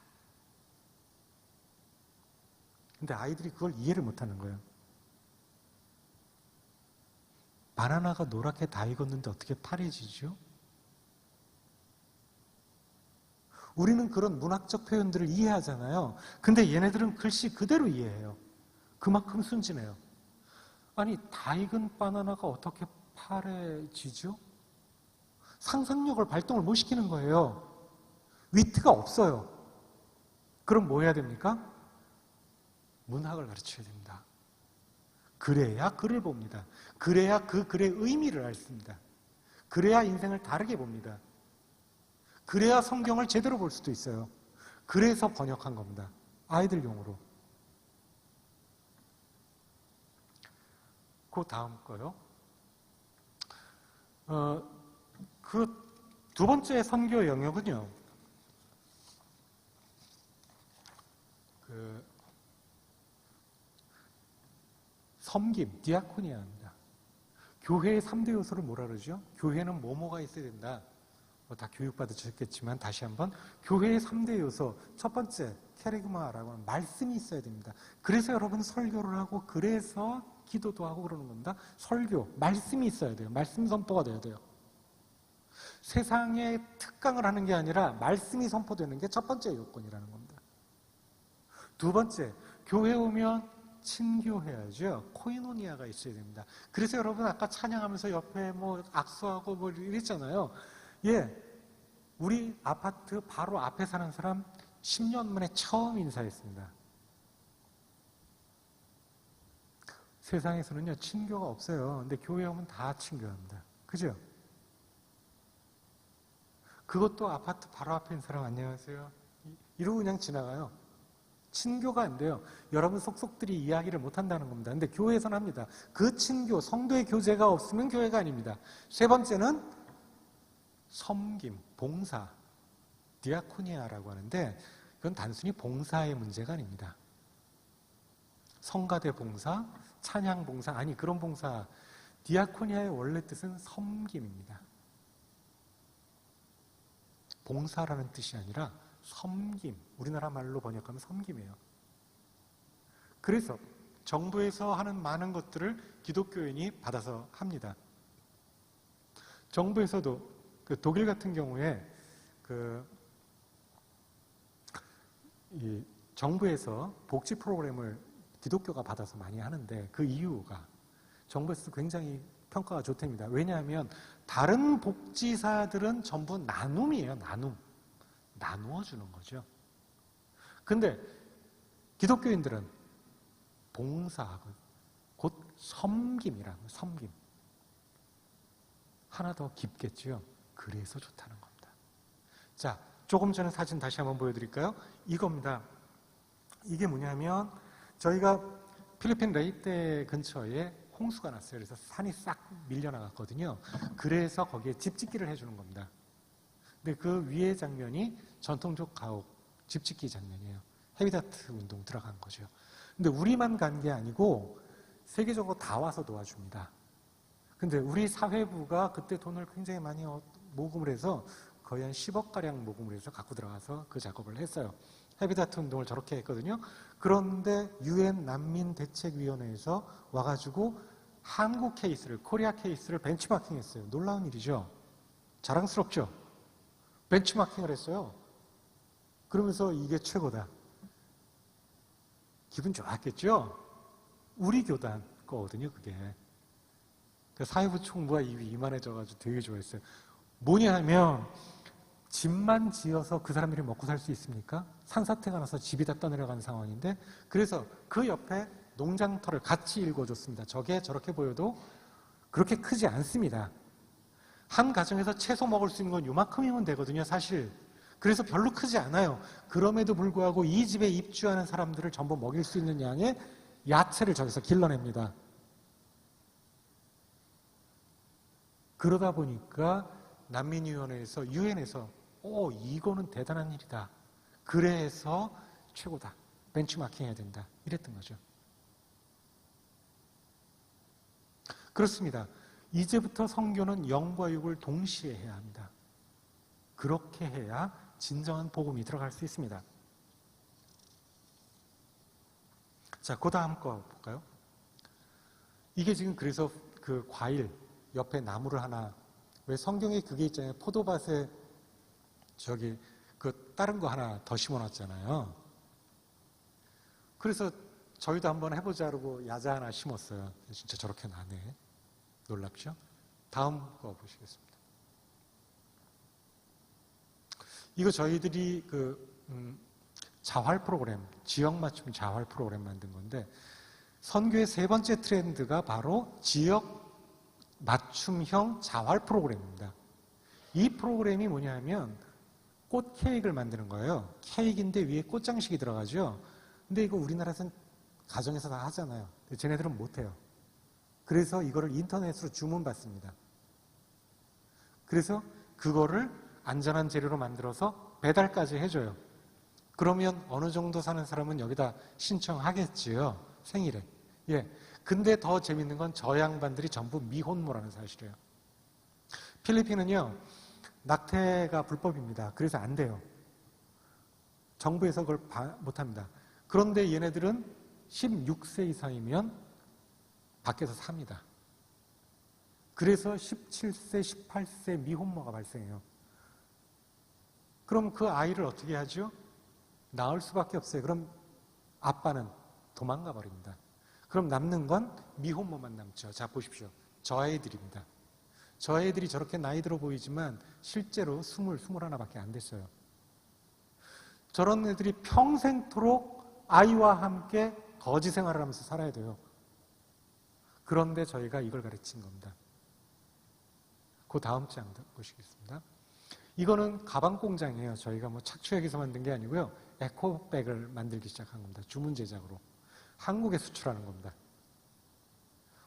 Speaker 1: 근데 아이들이 그걸 이해를 못하는 거예요. 바나나가 노랗게 다 익었는데 어떻게 파래지죠? 우리는 그런 문학적 표현들을 이해하잖아요. 근데 얘네들은 글씨 그대로 이해해요. 그만큼 순진해요. 아니, 다 익은 바나나가 어떻게 파래지죠? 상상력을 발동을 못 시키는 거예요. 위트가 없어요. 그럼 뭐 해야 됩니까? 문학을 가르쳐야 됩니다. 그래야 글을 봅니다. 그래야 그 글의 의미를 알습니다. 그래야 인생을 다르게 봅니다. 그래야 성경을 제대로 볼 수도 있어요. 그래서 번역한 겁니다. 아이들용으로. 그 다음 거요. 그 두 번째 선교 영역은요. 섬김, 디아코니아입니다. 교회의 3대 요소를 뭐라 그러죠? 교회는 뭐뭐가 있어야 된다. 다 교육받으셨겠지만 다시 한번 교회의 3대 요소 첫 번째 캐리그마라고 하는 말씀이 있어야 됩니다. 그래서 여러분 설교를 하고 그래서 기도도 하고 그러는 겁니다. 설교, 말씀이 있어야 돼요. 말씀 선포가 돼야 돼요. 세상에 특강을 하는 게 아니라 말씀이 선포되는 게 첫 번째 요건이라는 겁니다. 두 번째, 교회 오면 친교해야죠. 코이노니아가 있어야 됩니다. 그래서 여러분 아까 찬양하면서 옆에 뭐 악수하고 뭐 이랬잖아요. 예, 우리 아파트 바로 앞에 사는 사람 10년 만에 처음 인사했습니다. 세상에서는요 친교가 없어요. 근데 교회 오면 다 친교합니다. 그죠? 그것도 아파트 바로 앞에 있는 사람 안녕하세요 이러고 그냥 지나가요. 친교가 안 돼요. 여러분 속속들이 이야기를 못한다는 겁니다. 근데 교회에서는 합니다. 그 친교, 성도의 교제가 없으면 교회가 아닙니다. 세 번째는 섬김, 봉사, 디아코니아라고 하는데 그건 단순히 봉사의 문제가 아닙니다. 성가대 봉사, 찬양 봉사, 아니 그런 봉사, 디아코니아의 원래 뜻은 섬김입니다. 봉사라는 뜻이 아니라 섬김, 우리나라 말로 번역하면 섬김이에요. 그래서 정부에서 하는 많은 것들을 기독교인이 받아서 합니다. 정부에서도 독일 같은 경우에 이 정부에서 복지 프로그램을 기독교가 받아서 많이 하는데 그 이유가 정부에서 굉장히 평가가 좋답니다. 왜냐하면 다른 복지사들은 전부 나눔이에요. 나누어 주는 거죠. 근데 기독교인들은 봉사하고 곧 섬김이라는 섬김. 하나 더 깊겠죠. 그래서 좋다는 겁니다. 자, 조금 전에 사진 다시 한번 보여드릴까요? 이겁니다. 이게 뭐냐면 저희가 필리핀 레이떼 근처에 홍수가 났어요. 그래서 산이 싹 밀려나갔거든요. 그래서 거기에 집 짓기를 해주는 겁니다. 근데 그 위의 장면이 전통적 가옥 집 짓기 장면이에요. 헤비다트 운동 들어간 거죠. 근데 우리만 간 게 아니고 세계적으로 다 와서 도와줍니다. 근데 우리 사회부가 그때 돈을 굉장히 많이 모금을 해서 거의 한 10억가량 모금을 해서 갖고 들어가서 그 작업을 했어요. 헤비다트 운동을 저렇게 했거든요. 그런데 UN 난민대책위원회에서 와가지고 한국 케이스를, 코리아 케이스를 벤치마킹 했어요. 놀라운 일이죠. 자랑스럽죠. 벤치마킹을 했어요. 그러면서 이게 최고다. 기분 좋았겠죠? 우리 교단 거거든요, 그게. 사회부 총무가 입이 이만해져가지고 되게 좋아했어요. 뭐냐 하면 집만 지어서 그 사람들이 먹고 살 수 있습니까? 산사태가 나서 집이 다 떠내려간 상황인데 그래서 그 옆에 농장터를 같이 일궈줬습니다. 저게 저렇게 보여도 그렇게 크지 않습니다. 한 가정에서 채소 먹을 수 있는 건 요만큼이면 되거든요, 사실. 그래서 별로 크지 않아요. 그럼에도 불구하고 이 집에 입주하는 사람들을 전부 먹일 수 있는 양의 야채를 저기서 길러냅니다. 그러다 보니까 난민위원회에서, 유엔에서 이거는 대단한 일이다. 그래서 최고다. 벤치마킹 해야 된다. 이랬던 거죠. 그렇습니다. 이제부터 선교는 영과 육을 동시에 해야 합니다. 그렇게 해야 진정한 복음이 들어갈 수 있습니다. 자, 그 다음 거 볼까요? 이게 지금 그래서 그 과일 옆에 나무를 하나, 왜 성경에 그게 있잖아요. 포도밭에 그 다른 거 하나 더 심어놨잖아요. 그래서 저희도 한번 해보자 그러고 야자 하나 심었어요. 진짜 저렇게 나네. 놀랍죠? 다음 거 보시겠습니다. 이거 저희들이 자활 프로그램, 지역 맞춤 자활 프로그램 만든 건데, 선교의 세 번째 트렌드가 바로 지역 맞춤형 자활 프로그램입니다. 이 프로그램이 뭐냐면 꽃 케이크를 만드는 거예요. 케이크인데 위에 꽃장식이 들어가죠. 근데 이거 우리나라에서는 가정에서 다 하잖아요. 쟤네들은 못해요. 그래서 이거를 인터넷으로 주문받습니다. 그래서 그거를 안전한 재료로 만들어서 배달까지 해줘요. 그러면 어느 정도 사는 사람은 여기다 신청하겠지요. 생일에. 예. 근데 더 재밌는 건 저 양반들이 전부 미혼모라는 사실이에요. 필리핀은요, 낙태가 불법입니다. 그래서 안 돼요. 정부에서 그걸 못합니다. 그런데 얘네들은 16세 이상이면 밖에서 삽니다. 그래서 17세, 18세 미혼모가 발생해요. 그럼 그 아이를 어떻게 하죠? 낳을 수밖에 없어요. 그럼 아빠는 도망가 버립니다. 그럼 남는 건 미혼모만 남죠. 자, 보십시오. 저 아이들입니다. 저 아이들이 저렇게 나이 들어 보이지만 실제로 21밖에 안 됐어요. 저런 애들이 평생토록 아이와 함께 거지 생활을 하면서 살아야 돼요. 그런데 저희가 이걸 가르친 겁니다. 그 다음 장 보시겠습니다. 이거는 가방 공장이에요. 저희가 뭐 착취하기서 만든 게 아니고요. 에코백을 만들기 시작한 겁니다. 주문 제작으로. 한국에 수출하는 겁니다.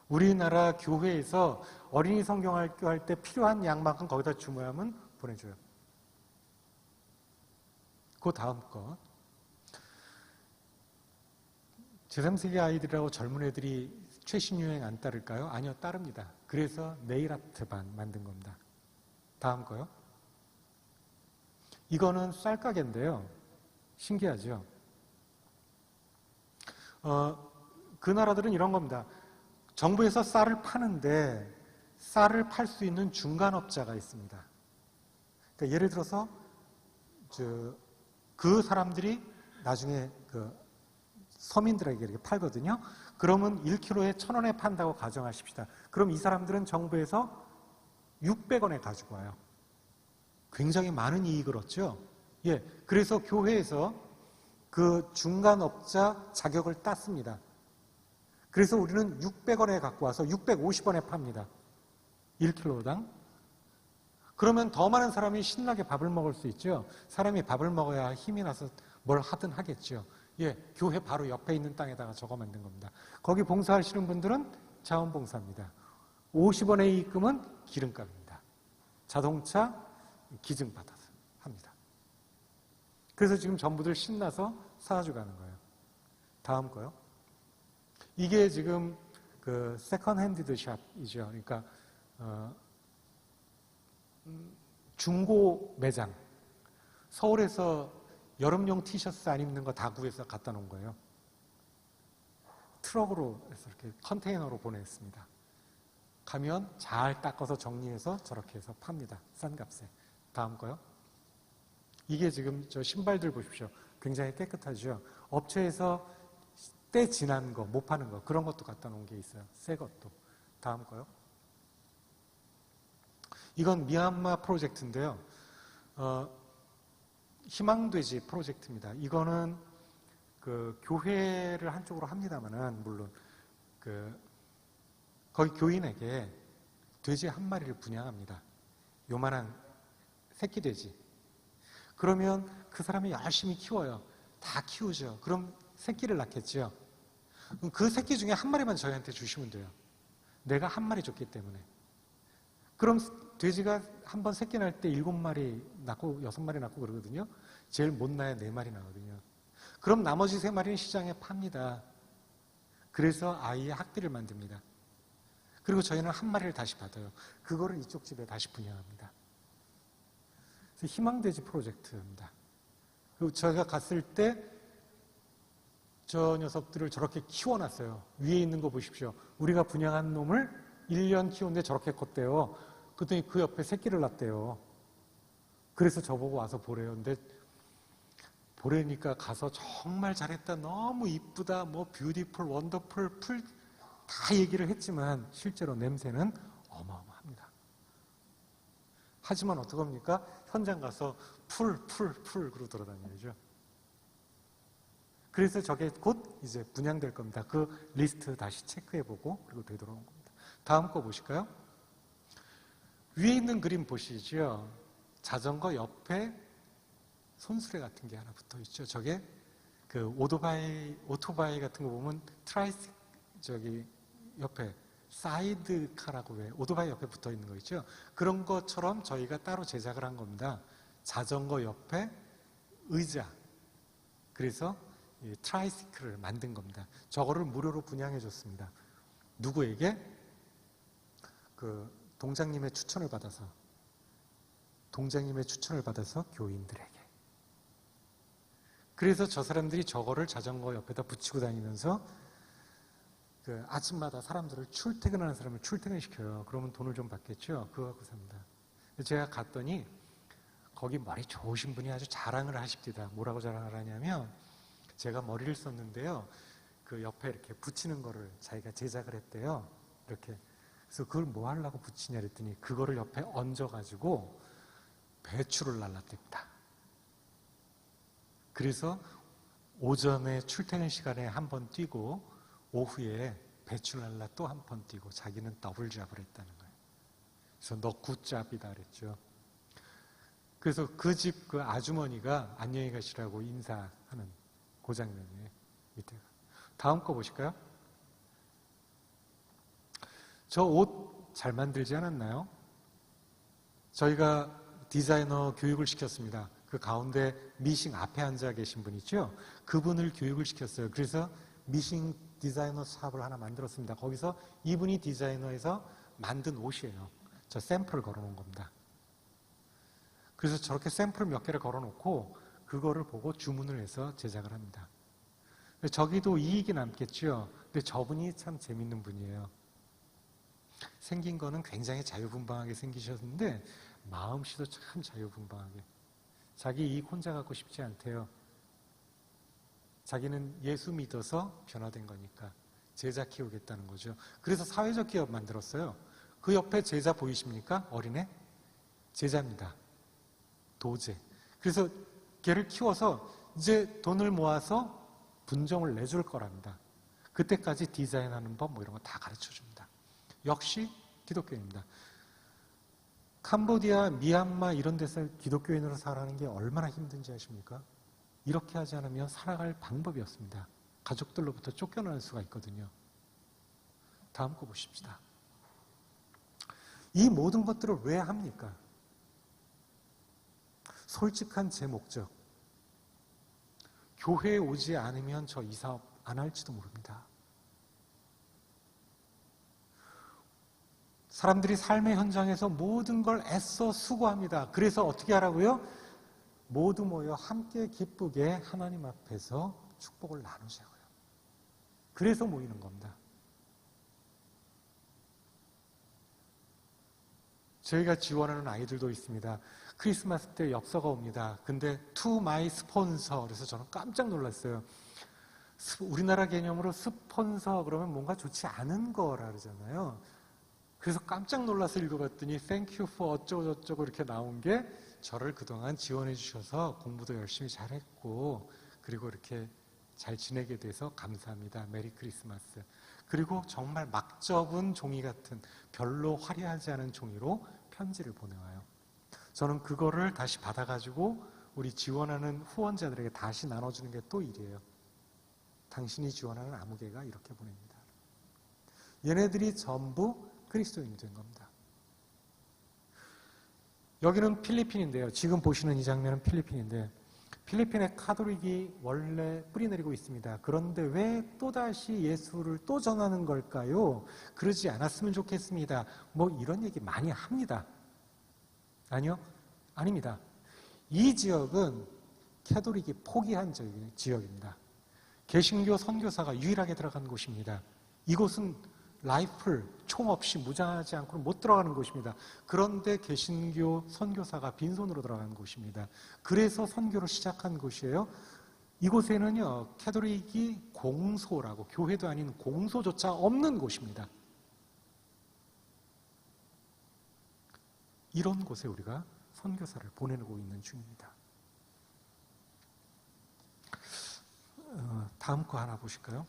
Speaker 1: 우리나라 교회에서 어린이 성경학교 할 때 필요한 양만큼 거기다 주문하면 보내줘요. 그 다음 거. 제3세기 아이들이라고 젊은 애들이 최신 유행 안 따를까요? 아니요, 따릅니다. 그래서 네일 아트 반 만든 겁니다. 다음 거요. 이거는 쌀가게인데요. 신기하죠? 그 나라들은 이런 겁니다. 정부에서 쌀을 파는데 쌀을 팔 수 있는 중간업자가 있습니다. 그러니까 예를 들어서 그 사람들이 나중에 서민들에게 이렇게 팔거든요. 그러면 1kg에 1,000원에 판다고 가정하십시다. 그럼 이 사람들은 정부에서 600원에 가지고 와요. 굉장히 많은 이익을 얻죠. 예, 그래서 교회에서 그 중간업자 자격을 땄습니다. 그래서 우리는 600원에 갖고 와서 650원에 팝니다. 1kg당. 그러면 더 많은 사람이 신나게 밥을 먹을 수 있죠. 사람이 밥을 먹어야 힘이 나서 뭘 하든 하겠죠. 예, 교회 바로 옆에 있는 땅에다가 저거 만든 겁니다. 거기 봉사하시는 분들은 자원봉사입니다. 50원의 이익금은 기름값입니다. 자동차 기증받아서 합니다. 그래서 지금 전부들 신나서 사가지고 가는 거예요. 다음 거요. 이게 지금 그 세컨 핸디드 샵이죠. 그러니까 중고 매장. 서울에서 여름용 티셔츠 안 입는 거 다 구해서 갖다 놓은 거예요. 트럭으로 해서 이렇게 컨테이너로 보냈습니다. 가면 잘 닦아서 정리해서 저렇게 해서 팝니다. 싼 값에. 다음 거요. 이게 지금 저 신발들 보십시오. 굉장히 깨끗하죠. 업체에서 때 지난 거, 못 파는 거, 그런 것도 갖다 놓은 게 있어요. 새 것도. 다음 거요. 이건 미얀마 프로젝트인데요. 희망돼지 프로젝트입니다. 이거는 그 교회를 한쪽으로 합니다만은, 물론 거기 교인에게 돼지 한 마리를 분양합니다. 요만한 새끼 돼지. 그러면 그 사람이 열심히 키워요. 다 키우죠. 그럼 새끼를 낳겠죠. 그 새끼 중에 한 마리만 저희한테 주시면 돼요. 내가 한 마리 줬기 때문에. 그럼 돼지가 한 번 새끼 날 때 7마리 낳고 6마리 낳고 그러거든요. 제일 못 낳아야 4마리 나거든요. 그럼 나머지 3마리는 시장에 팝니다. 그래서 아이의 학비를 만듭니다. 그리고 저희는 한 마리를 다시 받아요. 그거를 이쪽 집에 다시 분양합니다. 그래서 희망돼지 프로젝트입니다. 그리고 저희가 갔을 때 저 녀석들을 저렇게 키워놨어요. 위에 있는 거 보십시오. 우리가 분양한 놈을 1년 키우는데 저렇게 컸대요. 그랬더니 그 옆에 새끼를 낳대요. 그래서 저보고 와서 보래요. 근데 보래니까 가서 정말 잘했다. 너무 이쁘다. 뭐 뷰티풀, 원더풀, 풀 다 얘기를 했지만 실제로 냄새는 어마어마합니다. 하지만 어떡합니까? 현장 가서 풀 그러고 돌아다녀야죠. 그래서 저게 곧 이제 분양될 겁니다. 그 리스트 다시 체크해보고 그리고 되돌아온 겁니다. 다음 거 보실까요? 위에 있는 그림 보시죠. 자전거 옆에 손수레 같은 게 하나 붙어 있죠. 저게 그 오토바이 같은 거 보면 저기 옆에 사이드카라고 왜 오토바이 옆에 붙어 있는 거 있죠. 그런 것처럼 저희가 따로 제작을 한 겁니다. 자전거 옆에 의자. 그래서 이 트라이시클을 만든 겁니다. 저거를 무료로 분양해 줬습니다. 누구에게? 그 동장님의 추천을 받아서 교인들에게. 그래서 저 사람들이 저거를 자전거 옆에다 붙이고 다니면서 그 아침마다 사람들을 출퇴근하는 사람을 출퇴근시켜요. 그러면 돈을 좀 받겠죠. 그거 갖고 삽니다. 제가 갔더니 거기 머리 좋으신 분이 아주 자랑을 하십니다. 뭐라고 자랑을 하냐면 제가 머리를 썼는데요. 그 옆에 이렇게 붙이는 거를 자기가 제작을 했대요. 이렇게. 그래서 그걸 뭐 하려고 붙이냐 그랬더니 그거를 옆에 얹어가지고 배추를 날랐답니다. 그래서 오전에 출퇴근 시간에 한 번 뛰고 오후에 배추를 날라 또 한 번 뛰고 자기는 더블 잡을 했다는 거예요. 그래서 너 굿잡이다 그랬죠. 그래서 그 집 그 아주머니가 안녕히 가시라고 인사하는 그 장면이에요. 밑에가. 다음 거 보실까요? 저 옷 잘 만들지 않았나요? 저희가 디자이너 교육을 시켰습니다. 그 가운데 미싱 앞에 앉아 계신 분 있죠? 그분을 교육을 시켰어요. 그래서 미싱 디자이너 샵을 하나 만들었습니다. 거기서 이분이 디자이너에서 만든 옷이에요. 저 샘플을 걸어놓은 겁니다. 그래서 저렇게 샘플 몇 개를 걸어놓고 그거를 보고 주문을 해서 제작을 합니다. 저기도 이익이 남겠죠. 근데 저분이 참 재밌는 분이에요. 생긴 거는 굉장히 자유분방하게 생기셨는데 마음씨도 참 자유분방하게. 자기 이익 혼자 갖고 싶지 않대요. 자기는 예수 믿어서 변화된 거니까 제자 키우겠다는 거죠. 그래서 사회적 기업 만들었어요. 그 옆에 제자 보이십니까? 어린애? 제자입니다. 도제. 그래서 걔를 키워서 이제 돈을 모아서 분정을 내줄 거랍니다. 그때까지 디자인하는 법 뭐 이런 거 다 가르쳐 줍니다. 역시 기독교인입니다. 캄보디아, 미얀마 이런 데서 기독교인으로 살아가는 게 얼마나 힘든지 아십니까? 이렇게 하지 않으면 살아갈 방법이 없습니다. 가족들로부터 쫓겨날 수가 있거든요. 다음 거 보십시다. 이 모든 것들을 왜 합니까? 솔직한 제 목적. 교회에 오지 않으면 저 이 사업 안 할지도 모릅니다. 사람들이 삶의 현장에서 모든 걸 애써 수고합니다. 그래서 어떻게 하라고요? 모두 모여 함께 기쁘게 하나님 앞에서 축복을 나누자고요. 그래서 모이는 겁니다. 저희가 지원하는 아이들도 있습니다. 크리스마스 때 엽서가 옵니다. 근데 to my sponsor 그래서 저는 깜짝 놀랐어요. 우리나라 개념으로 스폰서 그러면 뭔가 좋지 않은 거라 그러잖아요. 그래서 깜짝 놀라서 읽어봤더니 thank you for 어쩌고저쩌고 이렇게 나온 게 저를 그동안 지원해 주셔서 공부도 열심히 잘했고 그리고 이렇게 잘 지내게 돼서 감사합니다. 메리 크리스마스. 그리고 정말 막 접은 종이 같은 별로 화려하지 않은 종이로 편지를 보내와요. 저는 그거를 다시 받아가지고 우리 지원하는 후원자들에게 다시 나눠주는 게 또 일이에요. 당신이 지원하는 아무개가 이렇게 보냅니다. 얘네들이 전부 그리스도인이 된 겁니다. 여기는 필리핀인데요. 지금 보시는 이 장면은 필리핀인데 필리핀의 카톨릭이 원래 뿌리내리고 있습니다. 그런데 왜 또다시 예수를 또 전하는 걸까요? 그러지 않았으면 좋겠습니다. 뭐 이런 얘기 많이 합니다. 아니요? 아닙니다. 이 지역은 카톨릭이 포기한 지역입니다. 개신교 선교사가 유일하게 들어간 곳입니다. 이곳은 라이플, 총 없이 무장하지 않고는 못 들어가는 곳입니다. 그런데 개신교 선교사가 빈손으로 들어간 곳입니다. 그래서 선교를 시작한 곳이에요. 이곳에는요, 카톨릭이 공소라고, 교회도 아닌 공소조차 없는 곳입니다. 이런 곳에 우리가 선교사를 보내고 있는 중입니다. 다음 거 하나 보실까요?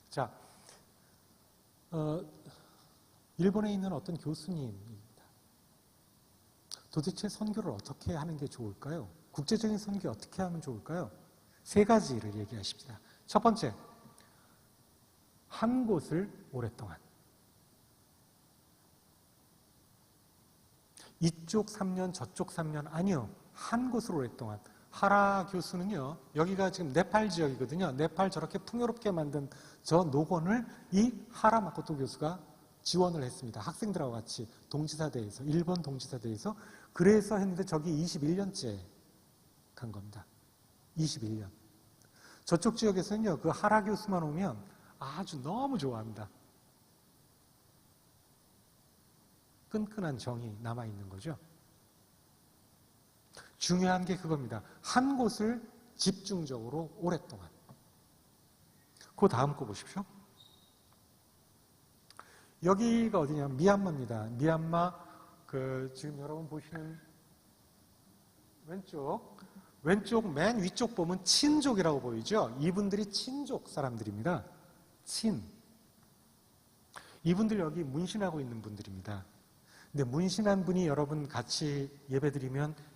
Speaker 1: 자, 일본에 있는 어떤 교수님입니다. 도대체 선교를 어떻게 하는 게 좋을까요? 국제적인 선교 어떻게 하면 좋을까요? 세 가지를 얘기하십니다. 첫 번째, 한 곳을 오랫동안. 이쪽 3년, 저쪽 3년, 아니요. 한 곳을 오랫동안. 하라 교수는요, 여기가 지금 네팔 지역이거든요. 네팔 저렇게 풍요롭게 만든 저 노건을 이 하라 마코토 교수가 지원을 했습니다. 학생들하고 같이 동지사대에서, 일본 동지사대에서. 그래서 했는데 저기 21년째 간 겁니다. 21년. 저쪽 지역에서는요, 그 하라 교수만 오면 아주 너무 좋아합니다. 끈끈한 정이 남아있는 거죠. 중요한 게 그겁니다. 한 곳을 집중적으로 오랫동안. 그 다음 거 보십시오. 여기가 어디냐? 미얀마입니다. 미얀마, 지금 여러분 보시는 왼쪽 맨 위쪽 보면 친족이라고 보이죠? 이분들이 친족 사람들입니다. 이분들 여기 문신하고 있는 분들입니다. 근데 문신한 분이 여러분 같이 예배드리면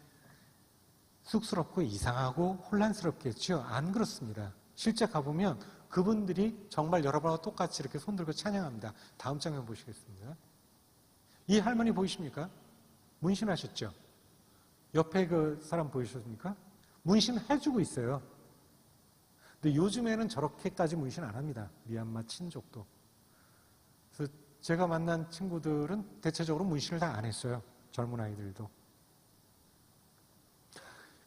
Speaker 1: 쑥스럽고 이상하고 혼란스럽겠죠? 안 그렇습니다. 실제 가보면 그분들이 정말 여러분하고 똑같이 이렇게 손들고 찬양합니다. 다음 장면 보시겠습니다. 이 할머니 보이십니까? 문신하셨죠? 옆에 그 사람 보이셨습니까? 문신 해주고 있어요. 근데 요즘에는 저렇게까지 문신 안 합니다. 미얀마 친족도. 그래서 제가 만난 친구들은 대체적으로 문신을 다 안 했어요. 젊은 아이들도.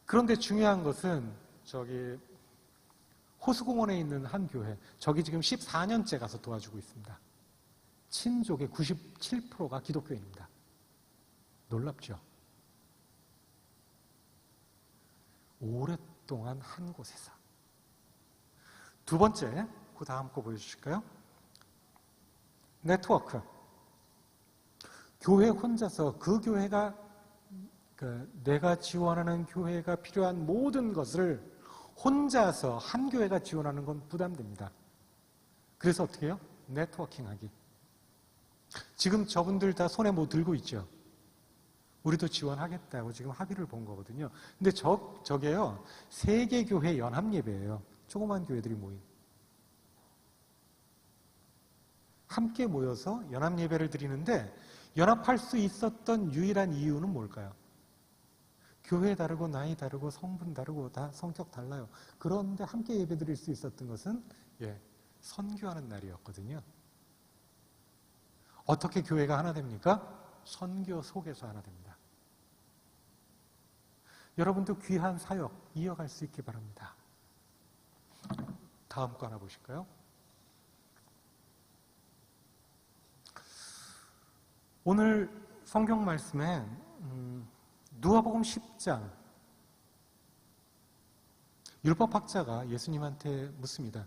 Speaker 1: 그런데 중요한 것은 저기 호수공원에 있는 한 교회, 저기 지금 14년째 가서 도와주고 있습니다. 친족의 97%가 기독교인입니다. 놀랍죠? 오랫동안 한 곳에서. 두 번째, 그 다음 거 보여주실까요? 네트워크. 교회 혼자서 그 교회가 내가 지원하는 교회가 필요한 모든 것을 혼자서 한 교회가 지원하는 건 부담됩니다. 그래서 어떻게 해요? 네트워킹하기. 지금 저분들 다 손에 뭐 들고 있죠? 우리도 지원하겠다고 지금 합의를 본 거거든요. 근데 저게요, 세계교회 연합예배예요. 조그만 교회들이 모인. 함께 모여서 연합예배를 드리는데 연합할 수 있었던 유일한 이유는 뭘까요? 교회 다르고 나이 다르고 성분 다르고 다 성격 달라요. 그런데 함께 예배드릴 수 있었던 것은 선교하는 날이었거든요. 어떻게 교회가 하나 됩니까? 선교 속에서 하나 됩니다. 여러분도 귀한 사역 이어갈 수 있기 바랍니다. 다음 거 하나 보실까요? 오늘 성경 말씀에 누가복음 10장 율법학자가 예수님한테 묻습니다.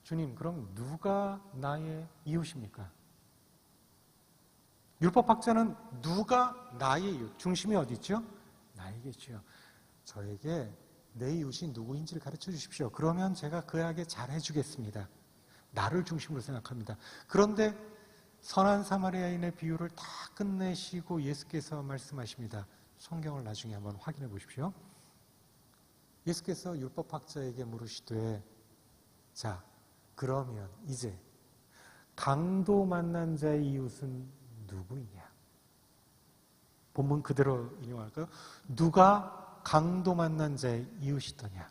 Speaker 1: 주님, 그럼 누가 나의 이웃입니까? 율법학자는 누가 나의 이웃, 중심이 어디 있죠? 나에게죠. 저에게 내 이웃이 누구인지를 가르쳐 주십시오. 그러면 제가 그에게 잘해 주겠습니다. 나를 중심으로 생각합니다. 그런데 선한 사마리아인의 비유를 다 끝내시고 예수께서 말씀하십니다. 성경을 나중에 한번 확인해 보십시오. 예수께서 율법학자에게 물으시되, 자, 그러면 이제 강도 만난 자의 이웃은 누구이냐? 본문 그대로 인용할까요? 누가 강도 만난 자의 이웃이더냐?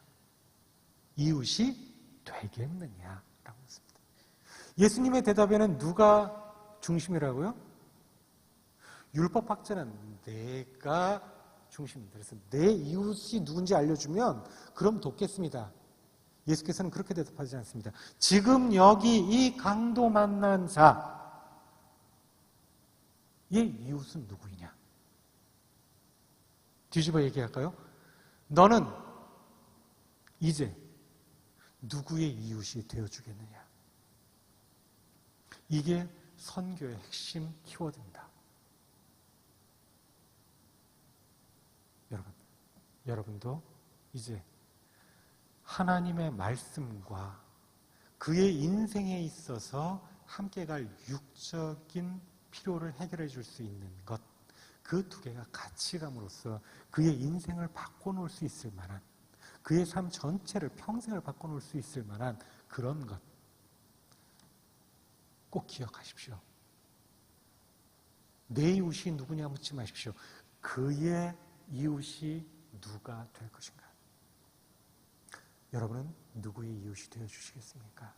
Speaker 1: 이웃이 되겠느냐라고 했습니다. 예수님의 대답에는 누가 중심이라고요? 율법학자는 내가 중심입니다. 그래서 내 이웃이 누군지 알려주면 그럼 돕겠습니다. 예수께서는 그렇게 대답하지 않습니다. 지금 여기 이 강도 만난 자의 이웃은 누구이냐? 뒤집어 얘기할까요? 너는 이제 누구의 이웃이 되어주겠느냐? 이게 선교의 핵심 키워드입니다. 여러분도 이제 하나님의 말씀과 그의 인생에 있어서 함께 갈 육적인 필요를 해결해 줄 수 있는 것, 그 두 개가 같이 감으로써 그의 인생을 바꿔놓을 수 있을 만한, 그의 삶 전체를 평생을 바꿔놓을 수 있을 만한 그런 것 꼭 기억하십시오. 내 이웃이 누구냐 묻지 마십시오. 그의 이웃이 누가 될 것인가? 여러분은 누구의 이웃이 되어주시겠습니까?